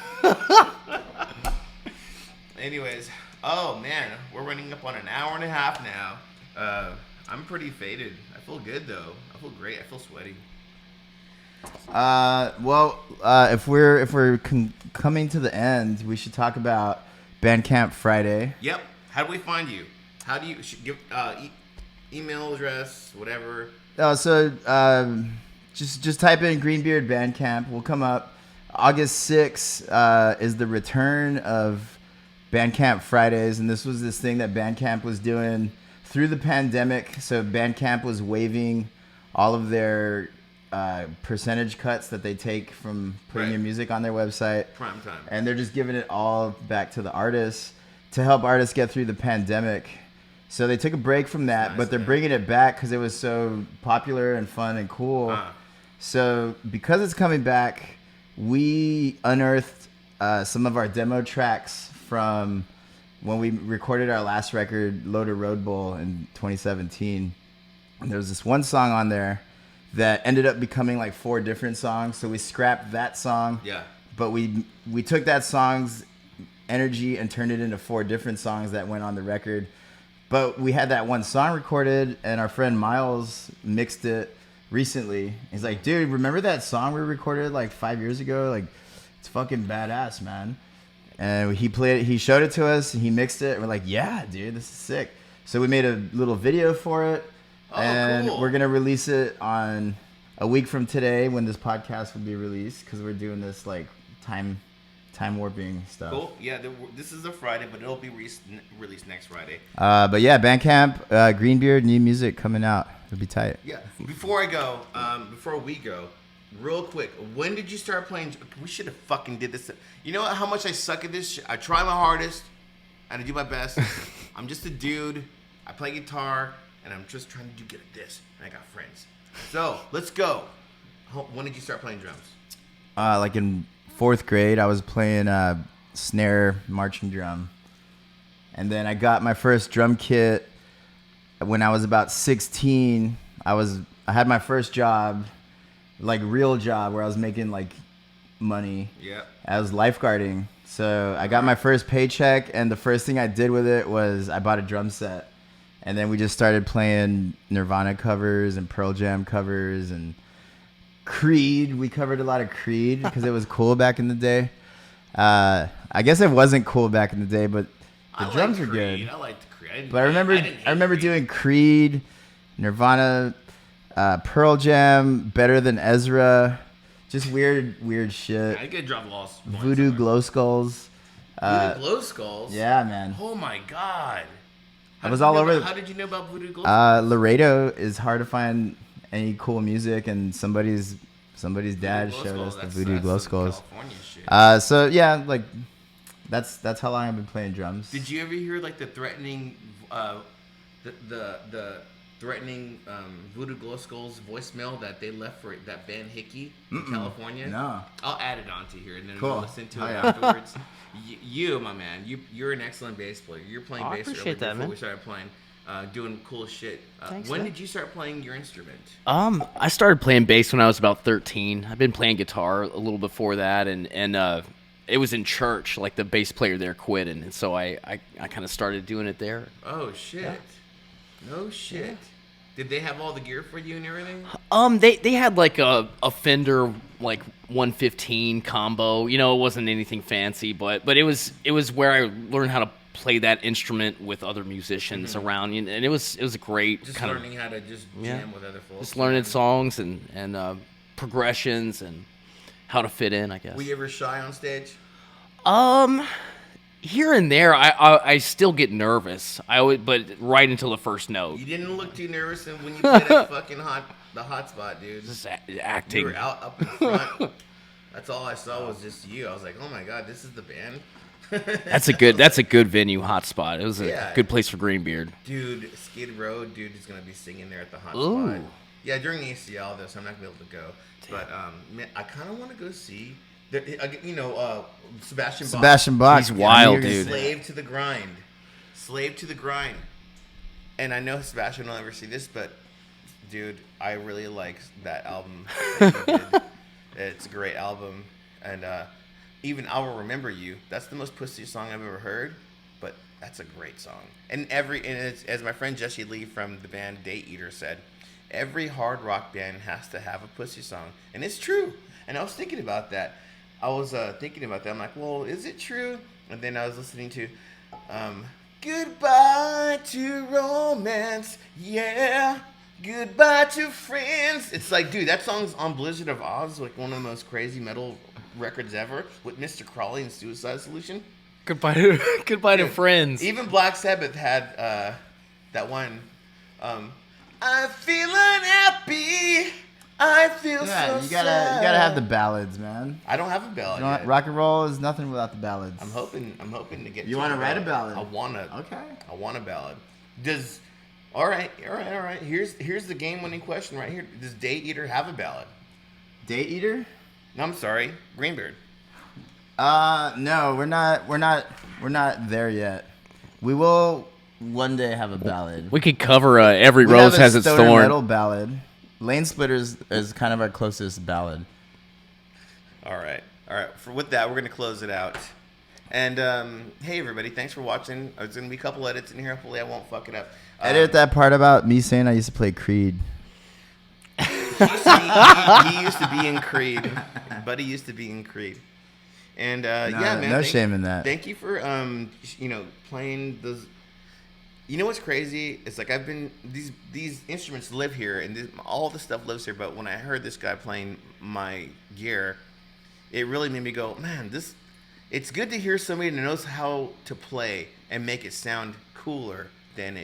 Speaker 3: Anyways, oh man, we're running up on an hour and a half now. I'm pretty faded. I feel good though. I feel great. I feel sweaty.
Speaker 4: If we're coming to the end, we should talk about Bandcamp Friday.
Speaker 3: Yep. How do we find you? How do you give email address, whatever?
Speaker 4: Just type in Greenbeard Bandcamp. We'll come up. August 6th is the return of Bandcamp Fridays, and this was this thing that Bandcamp was doing through the pandemic. So Bandcamp was waiving all of their percentage cuts that they take from putting your music on their website.
Speaker 3: Prime time.
Speaker 4: And they're just giving it all back to the artists to help artists get through the pandemic. So they took a break from that, but they're bringing it back because it was so popular and fun and cool. So because it's coming back, we unearthed some of our demo tracks from when we recorded our last record, Loaded Road Bull, in 2017. And there was this one song on there that ended up becoming like 4 different songs. So we scrapped that song.
Speaker 3: Yeah.
Speaker 4: But we took that song's energy and turned it into 4 different songs that went on the record. But we had that one song recorded, and our friend Miles mixed it recently. He's like, dude, remember that song we recorded like 5 years ago? Like, it's fucking badass, man. And he showed it to us, and he mixed it, and we're like, yeah, dude, this is sick. So we made a little video for it, and
Speaker 3: cool.
Speaker 4: we're gonna release it on a week from today when this podcast will be released, because we're doing this like time warping stuff.
Speaker 3: Cool. Yeah, this is a Friday, but it'll be released next Friday.
Speaker 4: But yeah, Bandcamp, Greenbeard, new music coming out. It'll be tight.
Speaker 3: Yeah. Before we go, real quick, when did you start playing? We should have fucking did this. You know how much I suck at this shit? I try my hardest, and I do my best. I'm just a dude. I play guitar, and I'm just trying to do good at this. And I got friends. So let's go. When did you start playing drums?
Speaker 4: Like in 4th grade, I was playing snare marching drum. And then I got my first drum kit when I was about 16. I had my first job, like real job, where I was making like money.
Speaker 3: Yeah.
Speaker 4: I was lifeguarding. So I got my first paycheck, and the first thing I did with it was I bought a drum set. And then we just started playing Nirvana covers and Pearl Jam covers and Creed. We covered a lot of Creed because it was cool back in the day. I guess it wasn't cool back in the day, but the drums were good.
Speaker 3: I liked Creed.
Speaker 4: But I remember doing Creed, Nirvana, Pearl Jam, Better Than Ezra, just weird shit.
Speaker 3: I get drum lost.
Speaker 4: Voodoo Glow Skulls.
Speaker 3: Voodoo Glow Skulls?
Speaker 4: Yeah, man.
Speaker 3: Oh my god.
Speaker 4: I was all over.
Speaker 3: How did you know about Voodoo Glow Skulls?
Speaker 4: Laredo is hard to find any cool music, and somebody's dad showed us the Voodoo Glow Skulls. So yeah, like that's how long I've been playing drums.
Speaker 3: Did you ever hear like the threatening, the threatening Voodoo Glow Skulls voicemail that they left for that band Hickey in California?
Speaker 4: No.
Speaker 3: I'll add it onto here and then
Speaker 4: Cool.
Speaker 3: we'll listen to it afterwards. You, my man, you're an excellent bass player. You're playing
Speaker 6: I
Speaker 3: bass
Speaker 6: appreciate
Speaker 3: earlier
Speaker 6: that,
Speaker 3: before
Speaker 6: man.
Speaker 3: we started playing. doing cool shit.
Speaker 6: Thanks,
Speaker 3: when
Speaker 6: man.
Speaker 3: did you start playing your instrument?
Speaker 6: I started playing bass when I was about 13. I've been playing guitar a little before that, and it was in church. Like the bass player there quit, and so I kind of started doing it there.
Speaker 3: Oh shit! No shit. Yeah. Did they have all the gear for you and everything?
Speaker 6: They had like a Fender like 115 combo. You know, it wasn't anything fancy, but it was where I learned how to play that instrument with other musicians around, and it was a great
Speaker 3: just
Speaker 6: kind
Speaker 3: learning how to just jam with other folks.
Speaker 6: Just learning songs and progressions and how to fit in, I guess.
Speaker 3: Were you ever shy on stage?
Speaker 6: Here and there, I still get nervous. But right until the first note.
Speaker 3: You didn't look too nervous when you played that fucking hot spot, dude.
Speaker 6: Just acting.
Speaker 3: You were up in front. That's all I saw was just you. I was like, oh my god, this is the band.
Speaker 6: That's a good venue, Hotspot. It was a good place for Greenbeard.
Speaker 3: Dude, Skid Row, dude is gonna be singing there at the
Speaker 6: Ooh.
Speaker 3: Hotspot. Yeah, during the ACL though, so I'm not gonna be able to go. Damn. But man, I kind of want to go see. Sebastian Bach.
Speaker 4: Sebastian Bach.
Speaker 6: He's wild, dude.
Speaker 3: Slave to the grind. Slave to the grind. And I know Sebastian will never see this, but dude, I really like that album that you did. It's a great album. And even I Will Remember You. That's the most pussy song I've ever heard, but that's a great song. And it's, as my friend Jesse Lee from the band Day Eater said, every hard rock band has to have a pussy song. And it's true. And I was thinking about that. I'm like, well, is it true? And then I was listening to Goodbye to Romance, yeah. Goodbye to Friends. It's like, dude, that song's on Blizzard of Oz, like one of the most crazy metal records ever, with Mr. Crawley and Suicide Solution.
Speaker 6: Goodbye to Friends.
Speaker 3: Even Black Sabbath had that one, I'm feeling happy. I feel so
Speaker 4: you gotta have the ballads, man.
Speaker 3: I don't have a ballad yet.
Speaker 4: Rock and roll is nothing without the ballads.
Speaker 3: I'm hoping to get.
Speaker 4: You want to write a ballad?
Speaker 3: I want to.
Speaker 4: Okay.
Speaker 3: I want a ballad. All right. Here's the game-winning question right here. Does Day Eater have a ballad?
Speaker 4: Day Eater?
Speaker 3: No, I'm sorry, Greenbeard.
Speaker 4: No, we're not there yet. We will one day have a ballad.
Speaker 6: We could cover Every Rose Has Its
Speaker 4: Stoner
Speaker 6: Thorn.
Speaker 4: Metal ballad. Lane Splitters is kind of our closest ballad.
Speaker 3: All right. With that, we're gonna close it out. And hey, everybody, thanks for watching. There's gonna be a couple edits in here. Hopefully, I won't fuck it up.
Speaker 4: Edit that part about me saying I used to play Creed.
Speaker 3: He used to be in Creed. Buddy used to be in Creed. And yeah, man.
Speaker 4: No shame in that.
Speaker 3: Thank you for playing those. You know what's crazy? It's like these instruments live here, and all the stuff lives here. But when I heard this guy playing my gear, it really made me go, man, it's good to hear somebody that knows how to play and make it sound cooler than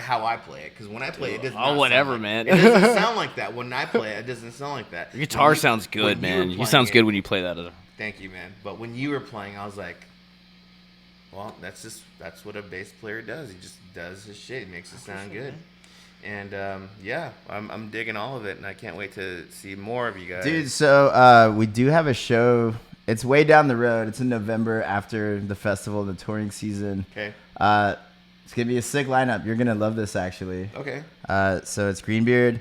Speaker 3: how I play it. Because when I play it, does not
Speaker 6: whatever,
Speaker 3: sound
Speaker 6: man.
Speaker 3: It doesn't sound like that. When I play it doesn't sound like that.
Speaker 6: Your guitar sounds good, man. You sounds good when you play that.
Speaker 3: Thank you, man. But when you were playing, I was like, well, that's what a bass player does. He just does his shit. He makes it sound good. And yeah, I'm digging all of it, and I can't wait to see more of you guys.
Speaker 4: Dude, so we do have a show. It's way down the road. It's in November after the festival, the touring season.
Speaker 3: Okay.
Speaker 4: It's going to be a sick lineup. You're going to love this, actually.
Speaker 3: Okay.
Speaker 4: So it's Greenbeard,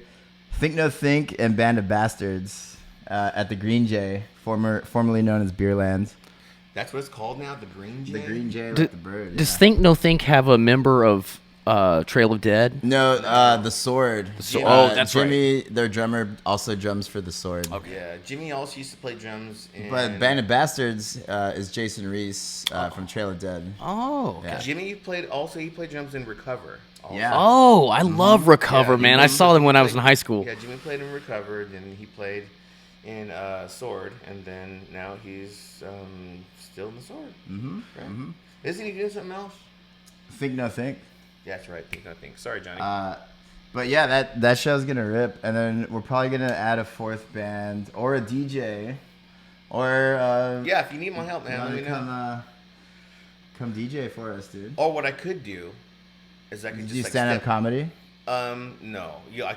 Speaker 4: Think No Think, and Band of Bastards at the Green Jay, formerly known as Beerland.
Speaker 3: That's what it's called now, the Green Jay?
Speaker 4: The Green Jay, like the bird.
Speaker 6: Does Think No Think have a member of Trail of Dead?
Speaker 4: No, the Sword.
Speaker 6: That's
Speaker 4: Jimmy,
Speaker 6: right.
Speaker 4: Their drummer, also drums for the Sword.
Speaker 3: Okay. Yeah, Jimmy also used to play drums.
Speaker 4: But Band of Bastards is Jason Reese from Trail of Dead.
Speaker 6: Oh, okay.
Speaker 4: Yeah.
Speaker 3: Jimmy played drums in Recover. Also.
Speaker 4: Yeah.
Speaker 6: Oh, I love Recover, man. I saw them when I was in high school.
Speaker 3: Yeah, Jimmy played in Recover, then he played in Sword, and then now he's still in the Sword. Mm-hmm. Right? Mm-hmm. Isn't he doing something else?
Speaker 4: Think No Think.
Speaker 3: Yeah, that's right. Think No Think. Sorry, Johnny.
Speaker 4: But yeah, that show's gonna rip, and then we're probably gonna add a fourth band or a DJ, or
Speaker 3: yeah, if you need my help, man, let me know.
Speaker 4: Come DJ for us, dude.
Speaker 3: Or what I could do is I could just
Speaker 4: stand-up comedy.
Speaker 3: No. Yeah, I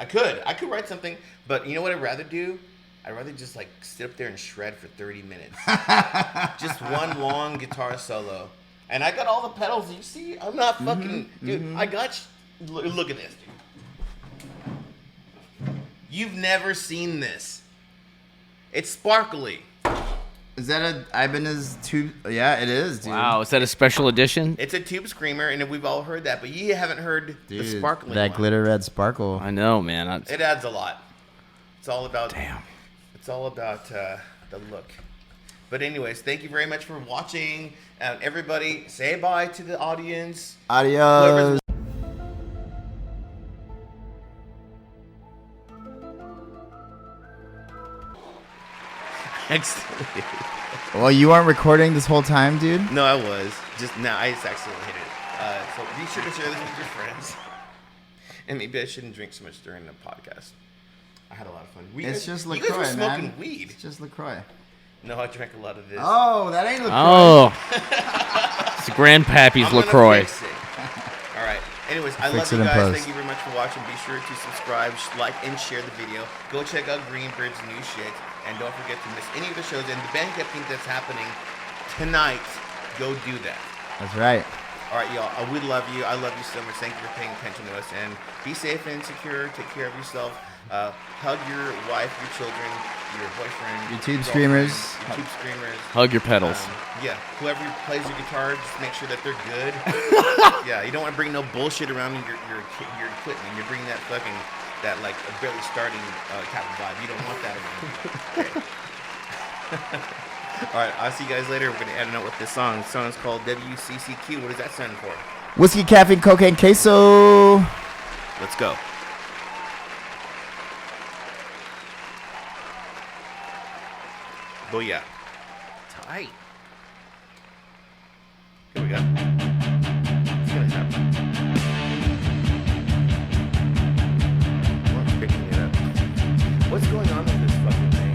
Speaker 3: could write something, but you know what I'd rather do? I'd rather just sit up there and shred for 30 minutes. Just one long guitar solo. And I got all the pedals. You see, I'm not fucking, dude. I got. Look at this, dude. You've never seen this. It's sparkly.
Speaker 4: Is that a Ibanez tube? Yeah, it is, dude.
Speaker 6: Wow, is that a special edition?
Speaker 3: It's a tube screamer, and we've all heard that, but you haven't heard the sparkling
Speaker 4: that
Speaker 3: one.
Speaker 4: glitter red sparkle.
Speaker 6: I know, man.
Speaker 3: It adds a lot. It's all about.
Speaker 6: Damn.
Speaker 3: It's all about the look. But anyways, thank you very much for watching. Everybody, say bye to the audience.
Speaker 4: Adios.
Speaker 3: Excellent.
Speaker 4: Well, you weren't recording this whole time, dude?
Speaker 3: No, I was. I just accidentally hit it. So be sure to share this with your friends. And maybe I shouldn't drink so much during the podcast. I had a lot of fun.
Speaker 4: It's just
Speaker 3: you guys
Speaker 4: LaCroix,
Speaker 3: were smoking
Speaker 4: man.
Speaker 3: weed.
Speaker 4: It's just LaCroix.
Speaker 3: No, I drank a lot of this.
Speaker 4: Oh, that ain't LaCroix.
Speaker 6: Oh. It's Grandpappy's
Speaker 3: I'm gonna
Speaker 6: LaCroix.
Speaker 3: fix it. All right. Anyways, I
Speaker 4: Fix
Speaker 3: love you
Speaker 4: it in
Speaker 3: guys.
Speaker 4: post.
Speaker 3: Thank you very much for watching. Be sure to subscribe, like, and share the video. Go check out Greenbeard's new shit. And don't forget to miss any of the shows. And the Bandcamp thing that's happening tonight, go do that.
Speaker 4: That's right.
Speaker 3: All right, y'all. We love you. I love you so much. Thank you for paying attention to us. And be safe and secure. Take care of yourself. Hug your wife, your children, your boyfriend,
Speaker 4: Your tube
Speaker 3: girlfriend,
Speaker 4: screamers.
Speaker 3: Your tube screamers.
Speaker 6: Hug your pedals.
Speaker 3: Yeah. Whoever plays your guitar, just make sure that they're good. Yeah. You don't want to bring no bullshit around your equipment. You're bringing that fucking like barely starting type of vibe. You don't want that around you. Okay. All right, I'll see you guys later. We're going to end out with this song. The song is called WCCQ. What does that stand for?
Speaker 4: Whiskey, caffeine, cocaine, queso.
Speaker 3: Let's go. Booyah. Tight. Here we go. It's gonna happen. What's picking it up? What's going on with this fucking thing?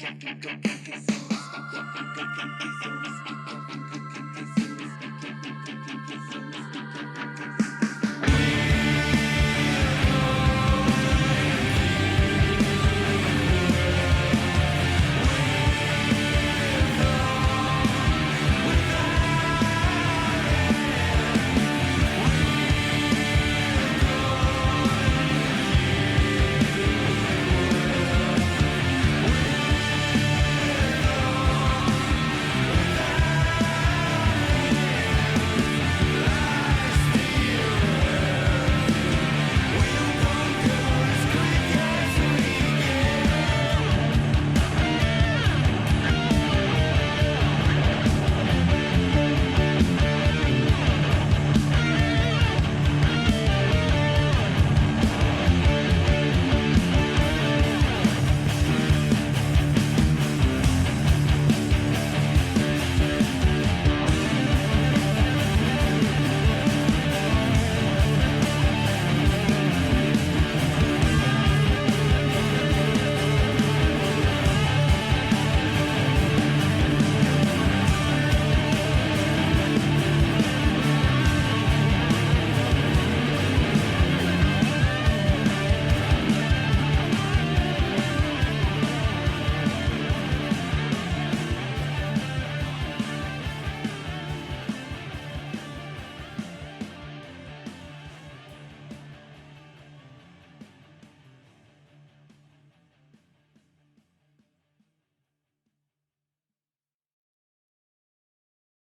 Speaker 7: Get